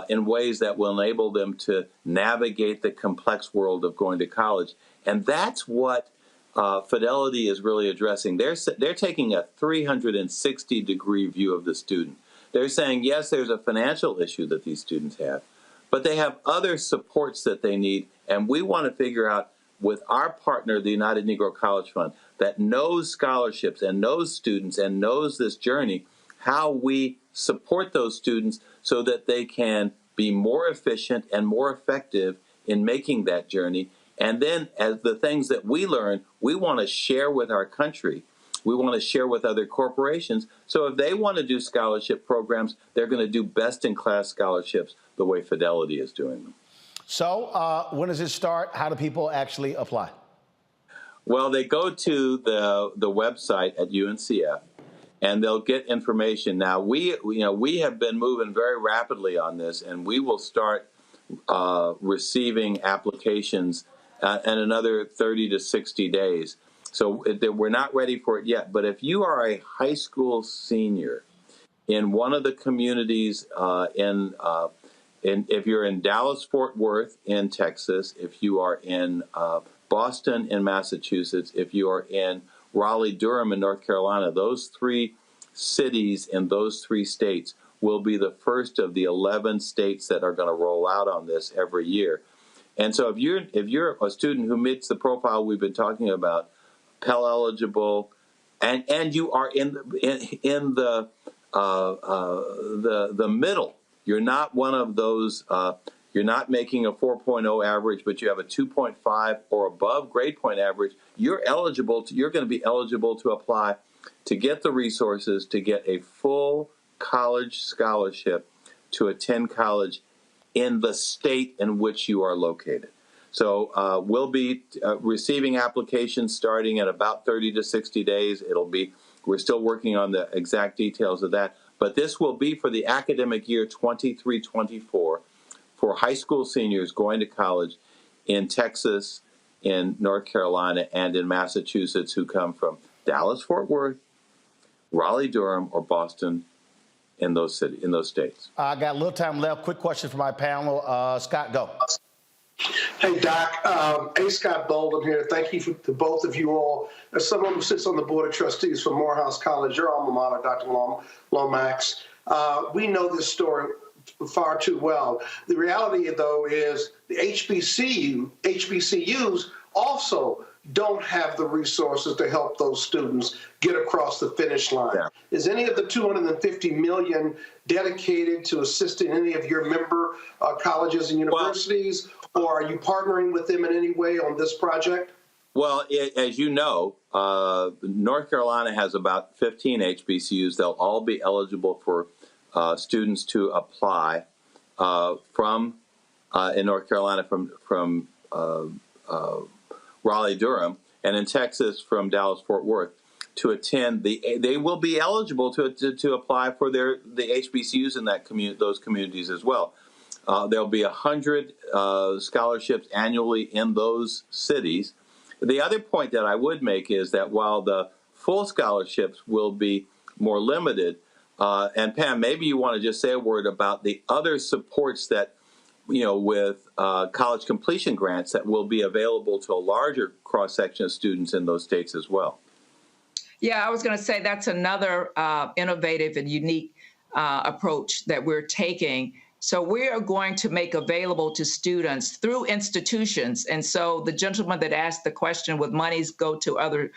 in ways that will enable them to navigate the complex world of going to college. And that's what Fidelity is really addressing. They're taking a 360-degree view of the student. They're saying, yes, there's a financial issue that these students have, but they have other supports that they need, and we want to figure out with our partner, the United Negro College Fund, that knows scholarships and knows students and knows this journey, how we support those students so that they can be more efficient and more effective in making that journey. And then as the things that we learn, we want to share with our country. We want to share with other corporations. So if they want to do scholarship programs, they're going to do best-in-class scholarships the way Fidelity is doing them. So when does it start? How do people actually apply? Well, they go to the website at UNCF, and they'll get information. Now, we have been moving very rapidly on this, and we will start receiving applications in another 30 to 60 days. So we're not ready for it yet. But if you are a high school senior in one of the communities if you're in Dallas-Fort Worth in Texas, if you are in Boston in Massachusetts, if you are in Raleigh-Durham in North Carolina, those 3 cities in those 3 states will be the first of the 11 states that are going to roll out on this every year. And so if you're a student who meets the profile we've been talking about, Pell eligible, and you are in the middle. You're not one of those, you're not making a 4.0 average, but you have a 2.5 or above grade point average. You're going to be eligible to apply to get the resources to get a full college scholarship to attend college in the state in which you are located. So we'll be receiving applications starting in about 30 to 60 days. We're still working on the exact details of that. But this will be for the academic year 23-24 for high school seniors going to college in Texas, in North Carolina, and in Massachusetts who come from Dallas-Fort Worth, Raleigh-Durham, or Boston in those states. I got a little time left. Quick question for my panel. Scott, go. Hey, Doc. A. Scott Bolden here. Thank you to both of you all. As someone who sits on the Board of Trustees for Morehouse College, your alma mater, Dr. Lomax, we know this story far too well. The reality, though, is the HBCUs also don't have the resources to help those students get across the finish line. Yeah. Is any of the $250 million dedicated to assisting any of your member colleges and universities? Or are you partnering with them in any way on this project? Well, as you know, North Carolina has about 15 HBCUs. They'll all be eligible for students to apply from in North Carolina from Raleigh-Durham, and in Texas from Dallas-Fort Worth to attend. They will be eligible to apply for the HBCUs in those communities as well. There'll be 100 scholarships annually in those cities. The other point that I would make is that while the full scholarships will be more limited, and Pam, maybe you want to just say a word about the other supports that, with college completion grants that will be available to a larger cross-section of students in those states as well. Yeah, I was going to say that's another innovative and unique approach that we're taking. So we are going to make available to students through institutions. And so the gentleman that asked the question, would monies go to other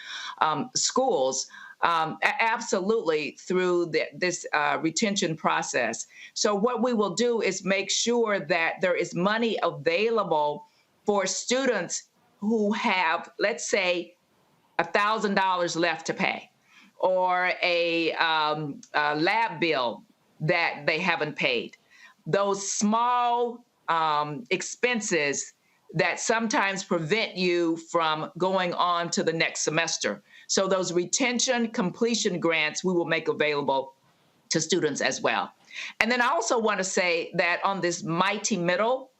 schools? Absolutely, through this retention process. So what we will do is make sure that there is money available for students who have, let's say, $1,000 left to pay, or a lab bill that they haven't paid. Those small expenses that sometimes prevent you from going on to the next semester. So those retention completion grants we will make available to students as well. And then I also want to say that on this mighty middle,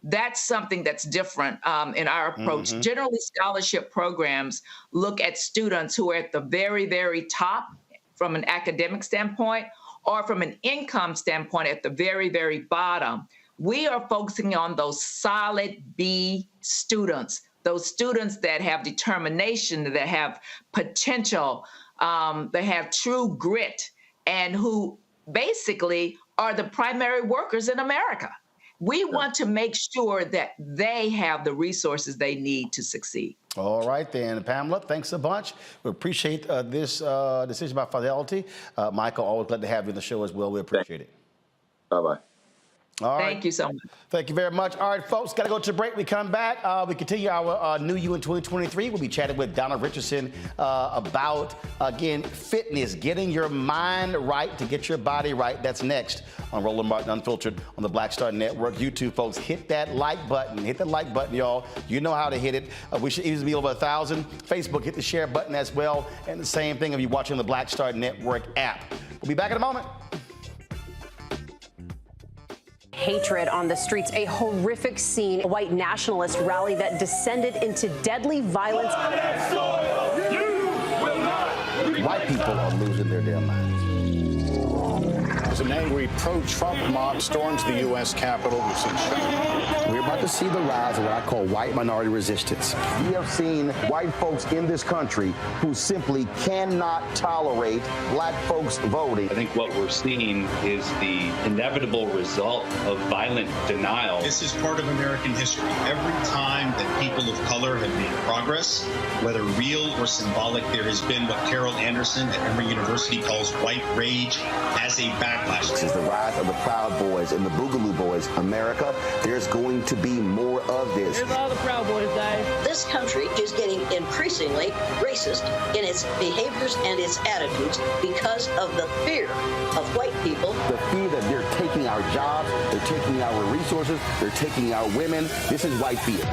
that's something that's different in our approach. Mm-hmm. Generally, scholarship programs look at students who are at the very, very top from an academic standpoint, or from an income standpoint at the very, very bottom. We are focusing on those solid B students, those students that have determination, that have potential, that have true grit, and who basically are the primary workers in America. We want to make sure that they have the resources they need to succeed. All right, then, Pamela, thanks a bunch. We appreciate this decision about fidelity. Michael, always glad to have you on the show as well. We appreciate it. Bye-bye. All right. Thank you so much. Thank you very much. All right, folks, got to go to break. We come back. We continue our New You in 2023. We'll be chatting with Donna Richardson about, again, fitness, getting your mind right to get your body right. That's next on Roland Martin Unfiltered on the Black Star Network. YouTube, folks, hit that like button. Hit the like button, y'all. You know how to hit it. We should easily be over 1,000. Facebook, hit the share button as well. And the same thing if you're watching the Black Star Network app. We'll be back in a moment. Hatred on the streets, a horrific scene, a white nationalist rally that descended into deadly violence. White people are losing their damn minds. As an angry pro-Trump mob storms the U.S. Capitol, we're about to see the rise of what I call white minority resistance. We have seen white folks in this country who simply cannot tolerate black folks voting. I think what we're seeing is the inevitable result of violent denial. This is part of American history. Every time that people of color have made progress, whether real or symbolic, there has been what Carol Anderson at Emory University calls white rage as a backlash. This is the rise of the Proud Boys and the Boogaloo Boys. America, there's going to be more of this. Here's all the Proud Boys, Dave. This country is getting increasingly racist in its behaviors and its attitudes because of the fear of white people. The fear that they're taking our jobs, they're taking our resources, they're taking our women. This is white fear.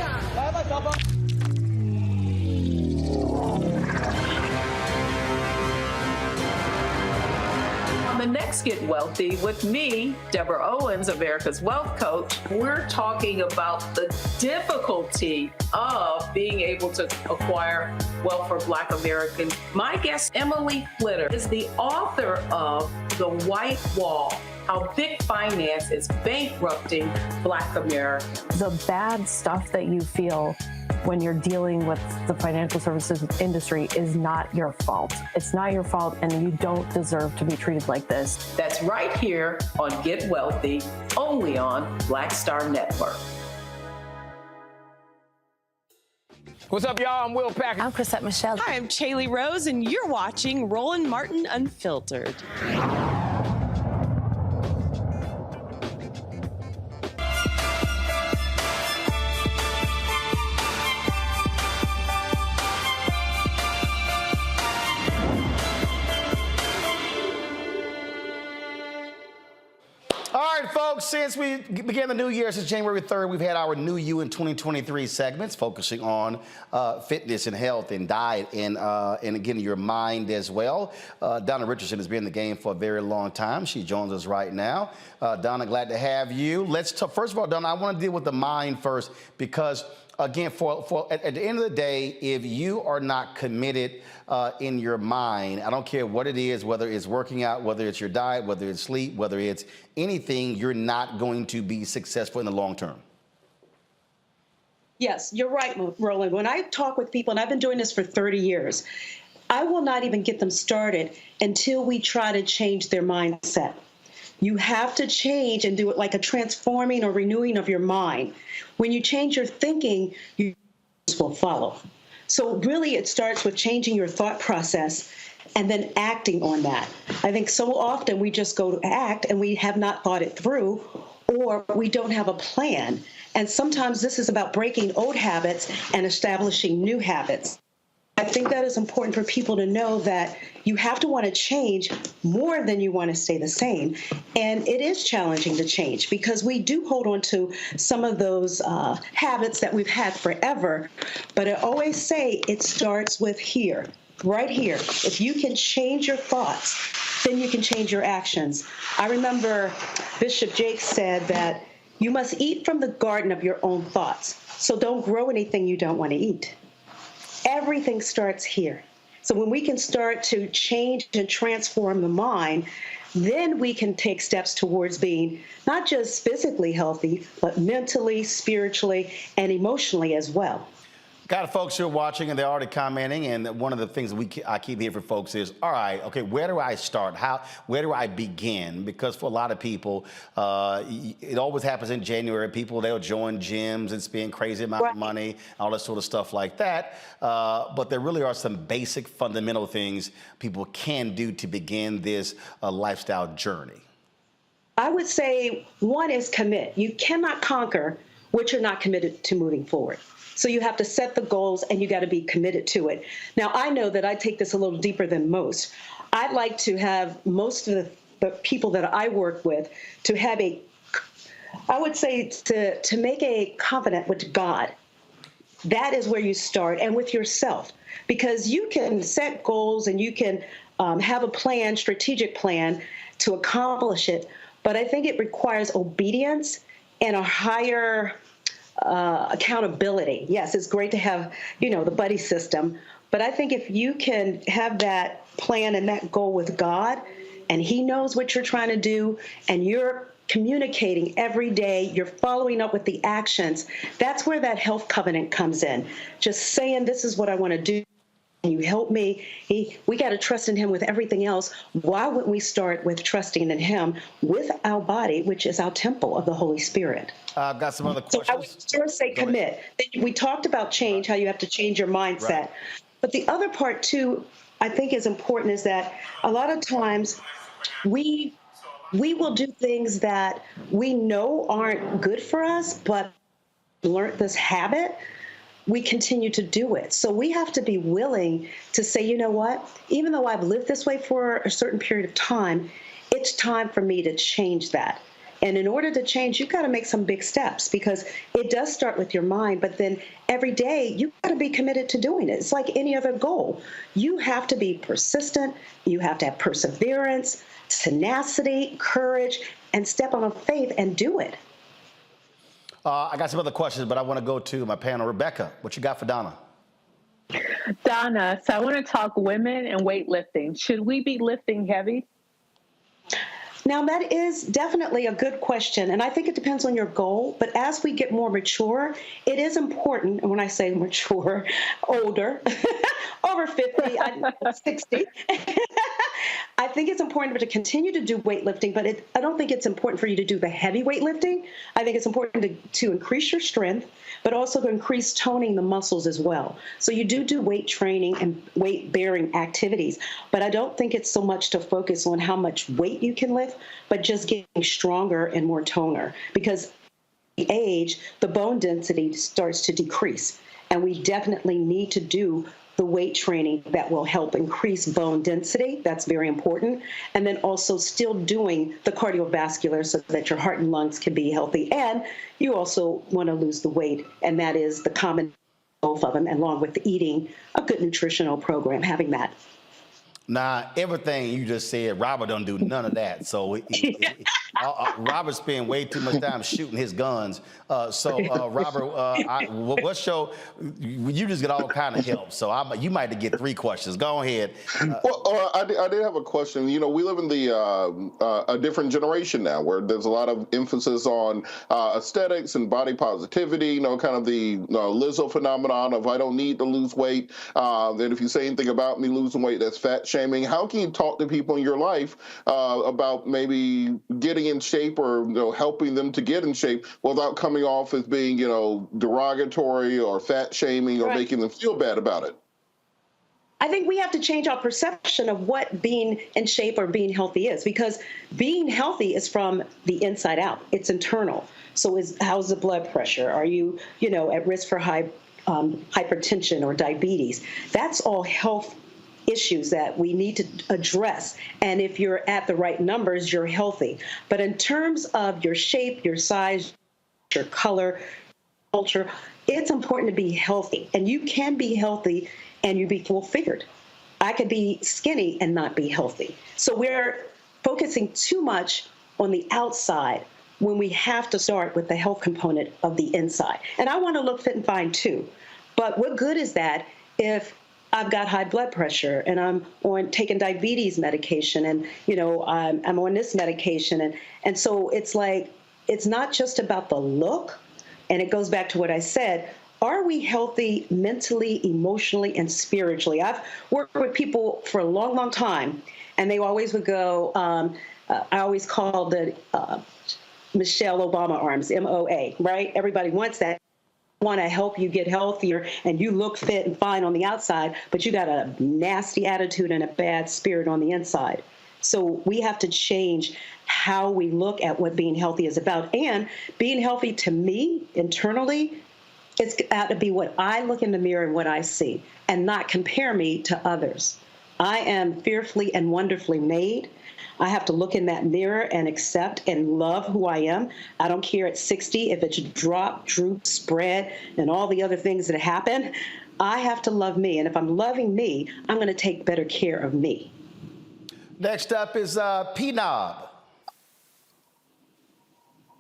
The next Get Wealthy with me, Deborah Owens, America's Wealth Coach. We're talking about the difficulty of being able to acquire wealth for Black Americans. My guest, Emily Flitter, is the author of The White Wall: How Big Finance is Bankrupting Black Americans. The bad stuff that you feel when you're dealing with the financial services industry is not your fault. It's not your fault, and you don't deserve to be treated like this. That's right here on Get Wealthy, only on Black Star Network. What's up, y'all? I'm Will Packer. I'm Chrisette Michelle. Hi, I'm Chaley Rose, and you're watching Roland Martin Unfiltered. All right, folks, since we began the new year, since January 3rd, we've had our New You in 2023 segments focusing on fitness and health and diet and again, your mind as well. Donna Richardson has been in the game for a very long time. She joins us right now. Donna, glad to have you. First of all, Donna, I want to deal with the mind first because, again, at the end of the day, if you are not committed in your mind, I don't care what it is, whether it's working out, whether it's your diet, whether it's sleep, whether it's anything, you're not going to be successful in the long term. Yes, you're right, Roland. When I talk with people, and I've been doing this for 30 years, I will not even get them started until we try to change their mindset. You have to change and do it like a transforming or renewing of your mind. When you change your thinking, you will follow. So really, it starts with changing your thought process and then acting on that. I think so often we just go to act and we have not thought it through, or we don't have a plan. And sometimes this is about breaking old habits and establishing new habits. I think that is important for people to know that you have to want to change more than you want to stay the same. And it is challenging to change because we do hold on to some of those habits that we've had forever. But I always say it starts with here. right here. If you can change your thoughts, then you can change your actions. I remember Bishop Jakes said that you must eat from the garden of your own thoughts. So don't grow anything you don't want to eat. Everything starts here. So when we can start to change and transform the mind, then we can take steps towards being not just physically healthy, but mentally, spiritually, and emotionally as well. Got folks who are watching and they're already commenting, and one of the things I keep hearing from folks is, all right, okay, where do I start? Where do I begin? Because for a lot of people, it always happens in January. People, they'll join gyms and spend crazy amount of money, all that sort of stuff like that. But there really are some basic fundamental things people can do to begin this lifestyle journey. I would say one is commit. You cannot conquer what you're not committed to moving forward. So you have to set the goals and you got to be committed to it. Now, I know that I take this a little deeper than most. I'd like to have most of the people that I work with to have I would say to make a covenant with God. That is where you start, and with yourself, because you can set goals and you can have a plan, strategic plan to accomplish it. But I think it requires obedience and a higher accountability. Yes, it's great to have, the buddy system, but I think if you can have that plan and that goal with God, and He knows what you're trying to do, and you're communicating every day, you're following up with the actions, that's where that health covenant comes in. Just saying, this is what I want to do. Can you help me? We got to trust in Him with everything else. Why wouldn't we start with trusting in Him with our body, which is our temple of the Holy Spirit? I've got some other questions. So I would first say commit. We talked about change, how you have to change your mindset. Right. But the other part, too, I think is important is that a lot of times we will do things that we know aren't good for us, but learned this habit, we continue to do it. So we have to be willing to say, you know what, even though I've lived this way for a certain period of time, it's time for me to change that. And in order to change, you've got to make some big steps, because it does start with your mind, but then every day you've got to be committed to doing it. It's like any other goal. You have to be persistent. You have to have perseverance, tenacity, courage, and step on faith and do it. I got some other questions, but I want to go to my panel. Rebecca, what you got for Donna? Donna, so I want to talk women and weightlifting. Should we be lifting heavy? Now, that is definitely a good question, and I think it depends on your goal. But as we get more mature, it is important, and when I say mature, older, over 50, 60, I think it's important to continue to do weightlifting, but I don't think it's important for you to do the heavy weightlifting. I think it's important to increase your strength, but also to increase toning the muscles as well. So you do weight training and weight-bearing activities, but I don't think it's so much to focus on how much weight you can lift, but just getting stronger and more toner. Because the age, the bone density starts to decrease, and we definitely need to do the weight training that will help increase bone density. That's very important. And then also still doing the cardiovascular so that your heart and lungs can be healthy. And you also want to lose the weight, and that is the common both of them, along with eating a good nutritional program, having that. Nah, everything you just said, Robert don't do none of that. So Robert spend way too much time shooting his guns. Robert, what's your? You just get all kind of help. So you might get 3 questions. Go ahead. I did have a question. You know, we live in a different generation now, where there's a lot of emphasis on aesthetics and body positivity. You know, kind of the Lizzo phenomenon of I don't need to lose weight. Then if you say anything about me losing weight, that's fat shaming. How can you talk to people in your life about maybe getting in shape or helping them to get in shape without coming off as being derogatory or fat shaming or making them feel bad about it? I think we have to change our perception of what being in shape or being healthy is, because being healthy is from the inside out. It's internal. So how's the blood pressure? Are you at risk for hypertension or diabetes? That's all health issues that we need to address. And if you're at the right numbers, you're healthy. But in terms of your shape, your size, your color, culture, it's important to be healthy. And you can be healthy and you be full-figured. I could be skinny and not be healthy. So we're focusing too much on the outside when we have to start with the health component of the inside. And I want to look fit and fine too. But what good is that if I've got high blood pressure and I'm on taking diabetes medication and, I'm on this medication. And so it's like, it's not just about the look. And it goes back to what I said. Are we healthy mentally, emotionally, and spiritually? I've worked with people for a long, long time, and they always would go, I always called it Michelle Obama arms, MOA, right? Everybody wants that. Want to help you get healthier and you look fit and fine on the outside, but you got a nasty attitude and a bad spirit on the inside. So we have to change how we look at what being healthy is about. And being healthy to me internally, it's got to be what I look in the mirror and what I see, and not compare me to others. I am fearfully and wonderfully made. I have to look in that mirror and accept and love who I am. I don't care at 60 if it's drop, droop, spread, and all the other things that happen. I have to love me. And if I'm loving me, I'm going to take better care of me. Next up is P-Knob.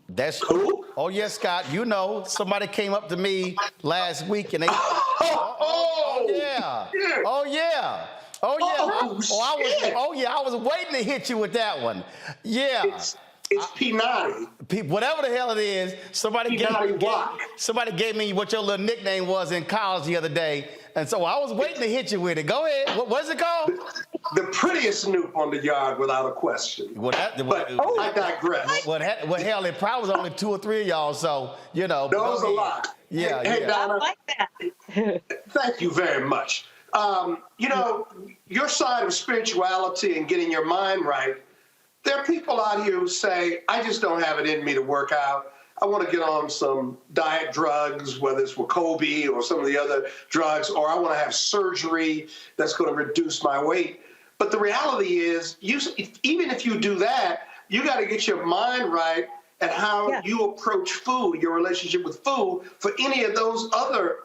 That's cool. Oh, yes, Scott. You know, somebody came up to me last week and they. Oh, yeah. Oh, yeah. Oh, yeah. I was waiting to hit you with that one. Yeah. It's P-Naughty. Whatever the hell it is, somebody gave me what your little nickname was in college the other day. And so I was waiting to hit you with it. Go ahead. What's it called? The prettiest snoop on the yard, without a question. I digress. Well, hell, it probably was only 2 or 3 of y'all, so, That was a lot. Yeah. Hey, Donna. I like that. Thank you very much. Your side of spirituality and getting your mind right, there are people out here who say, I just don't have it in me to work out. I want to get on some diet drugs, whether it's Wegovy or some of the other drugs, or I want to have surgery that's going to reduce my weight. But the reality is, even if you do that, you got to get your mind right and how you approach food, your relationship with food, for any of those other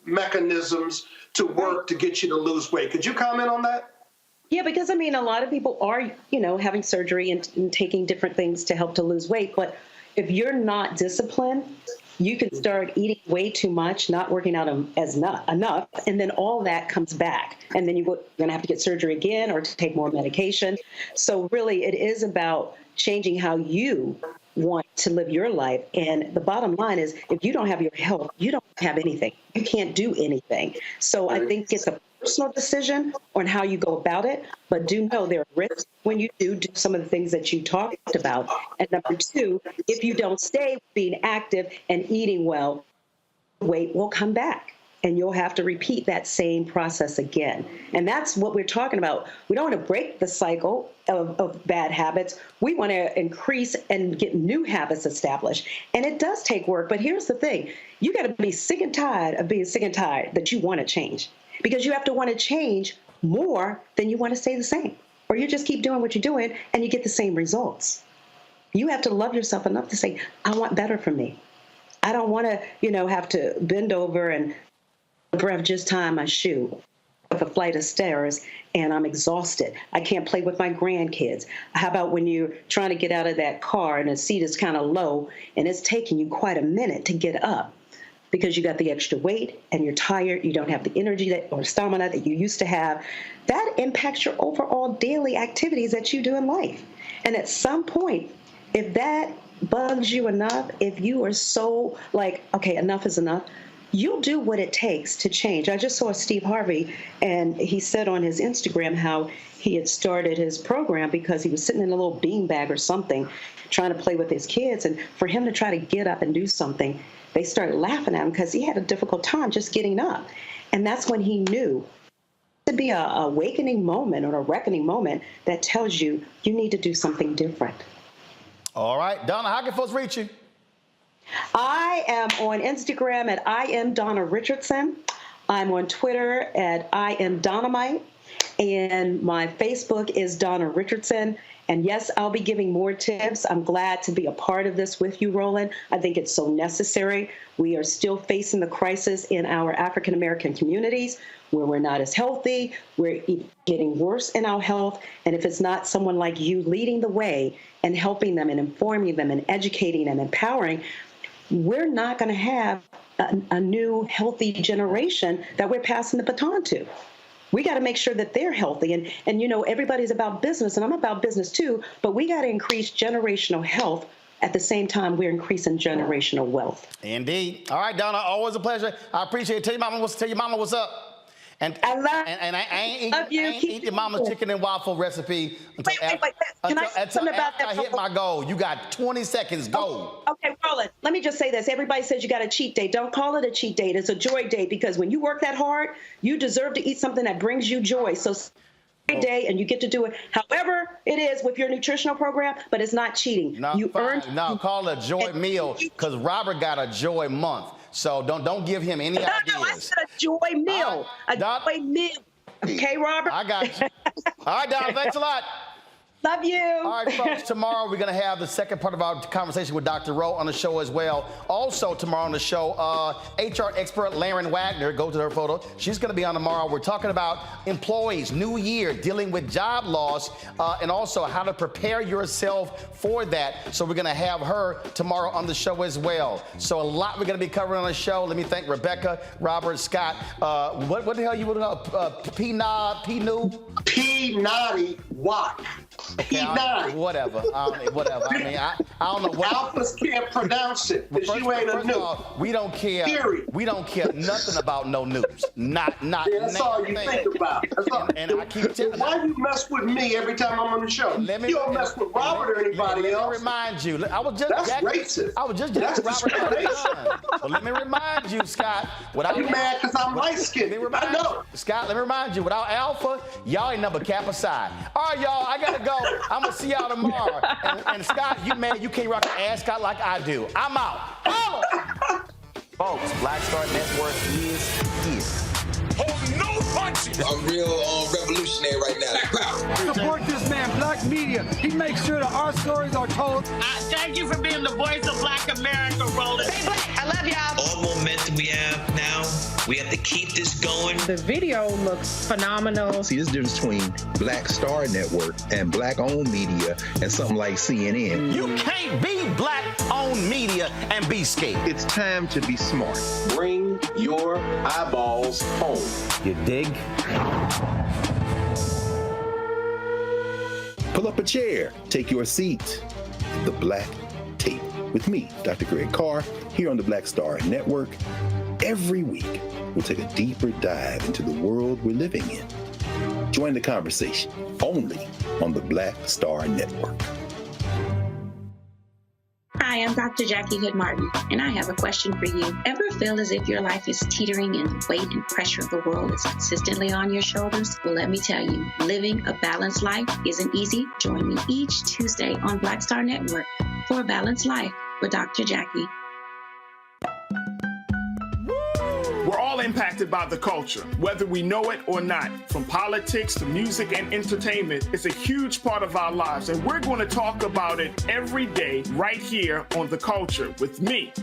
mechanisms to work to get you to lose weight. Could you comment on that? Yeah, because a lot of people are, having surgery and taking different things to help to lose weight. But if you're not disciplined, you can start eating way too much, not working out enough, and then all that comes back. And then you're going to have to get surgery again or to take more medication. So really, it is about changing how you want to live your life. And the bottom line is, if you don't have your health, you don't have anything. You can't do anything. So I think it's a personal decision on how you go about it, but do know there are risks when you do some of the things that you talked about. And number 2, if you don't stay being active and eating well, weight will come back. And you'll have to repeat that same process again. And that's what we're talking about. We don't want to break the cycle of bad habits. We want to increase and get new habits established. And it does take work. But here's the thing. You got to be sick and tired of being sick and tired that you want to change. Because you have to want to change more than you want to stay the same. Or you just keep doing what you're doing and you get the same results. You have to love yourself enough to say, I want better for me. I don't want to, have to bend over and breath just tying my shoe up a flight of stairs and I'm exhausted. I can't play with my grandkids. How about when you're trying to get out of that car and the seat is kind of low and it's taking you quite a minute to get up because you got the extra weight and you're tired, you don't have the energy or stamina that you used to have. That impacts your overall daily activities that you do in life. And at some point, if that bugs you enough, if you are so like, okay, enough is enough, you'll do what it takes to change. I just saw Steve Harvey, and he said on his Instagram how he had started his program because he was sitting in a little beanbag or something, trying to play with his kids. And for him to try to get up and do something, they started laughing at him because he had a difficult time just getting up. And that's when he knew to be a awakening moment or a reckoning moment that tells you you need to do something different. All right. Donna, how can folks reach you? I am on Instagram at I am Donna Richardson. I'm on Twitter at I am Dynamite. And my Facebook is Donna Richardson. And yes, I'll be giving more tips. I'm glad to be a part of this with you, Roland. I think it's so necessary. We are still facing the crisis in our African American communities. where we're not as healthy, we're getting worse in our health. And if it's not someone like you leading the way and helping them and informing them and educating them, empowering, we're not going to have a new healthy generation that we're passing the baton to. We got to make sure that they're healthy. And you know, everybody's about business, and I'm about business too, but we got to increase generational health. At the same time, we're increasing generational wealth. Indeed. All right, Donna, always a pleasure. I appreciate it. Tell your mama what's up. And I ain't eat your mama's chicken and waffle recipe until after I hit my goal. You got 20 seconds. Go. Okay, Roland, let me just say this. Everybody says you got a cheat day. Don't call it a cheat day. It's a joy day, because when you work that hard, you deserve to eat something that brings you joy. So every day, and you get to do it however it is with your nutritional program, but it's not cheating. No, call it a joy meal, because Robert got a joy month. So don't give him any ideas. No, I said a joy meal. Joy meal. Okay, Robert? I got you. All right, Don, thanks a lot. Love you. All right, folks, tomorrow we're going to have the second part of our conversation with Dr. Rowe on the show as well. Also tomorrow on the show, HR expert Laren Wagner, go to her photo. She's going to be on tomorrow. We're talking about employees, new year, dealing with job loss, and also how to prepare yourself for that. So we're going to have her tomorrow on the show as well. So a lot we're going to be covering on the show. Let me thank Rebecca, Robert, Scott. What the hell you want to know? P-Naughty Watt. Okay, whatever. Whatever. I mean, I don't know what. Alphas can't pronounce it because you ain't a new. We don't care. Period. We don't care nothing about no news. Not. Yeah, that's all you think about. That's all. And I keep telling. Why you mess with me every time I'm on the show? You don't mess with Robert or anybody else. Let me remind you. I was just. That's racist. I was just Robert. But let me remind you, Scott. You mad because I'm light skinned? I know. Scott, let me remind you. Without Alpha, y'all ain't number Kappa Psi. All right, y'all. I gotta go. I'm gonna see y'all tomorrow. And Scott, you man, you can't rock an ass Scott like I do. I'm out. Folks, Black Star Network is here. Oh, no punches! I'm real revolutionary right now. Support this man, Black Media. He makes sure that our stories are told. Thank you for being the voice of Black America, Roland. Stay black. I love y'all. All momentum we have now, we have to keep this going. The video looks phenomenal. See, there's a difference between Black Star Network and Black-owned media and something like CNN. You can't be Black-owned media and be scared. It's time to be smart. Bring your eyeballs home. You dig? Pull up a chair. Take your seat at the Black Table with me, Dr. Greg Carr, here on the Black Star Network. Every week, we'll take a deeper dive into the world we're living in. Join the conversation only on the Black Star Network. Hi, I'm Dr. Jackie Hood Martin, and I have a question for you. Ever feel as if your life is teetering and the weight and pressure of the world is consistently on your shoulders? Well, let me tell you, living a balanced life isn't easy. Join me each Tuesday on Black Star Network for A Balanced Life with Dr. Jackie. We're all impacted by the culture, whether we know it or not. From politics to music and entertainment, it's a huge part of our lives, and we're going to talk about it every day right here on The Culture with me.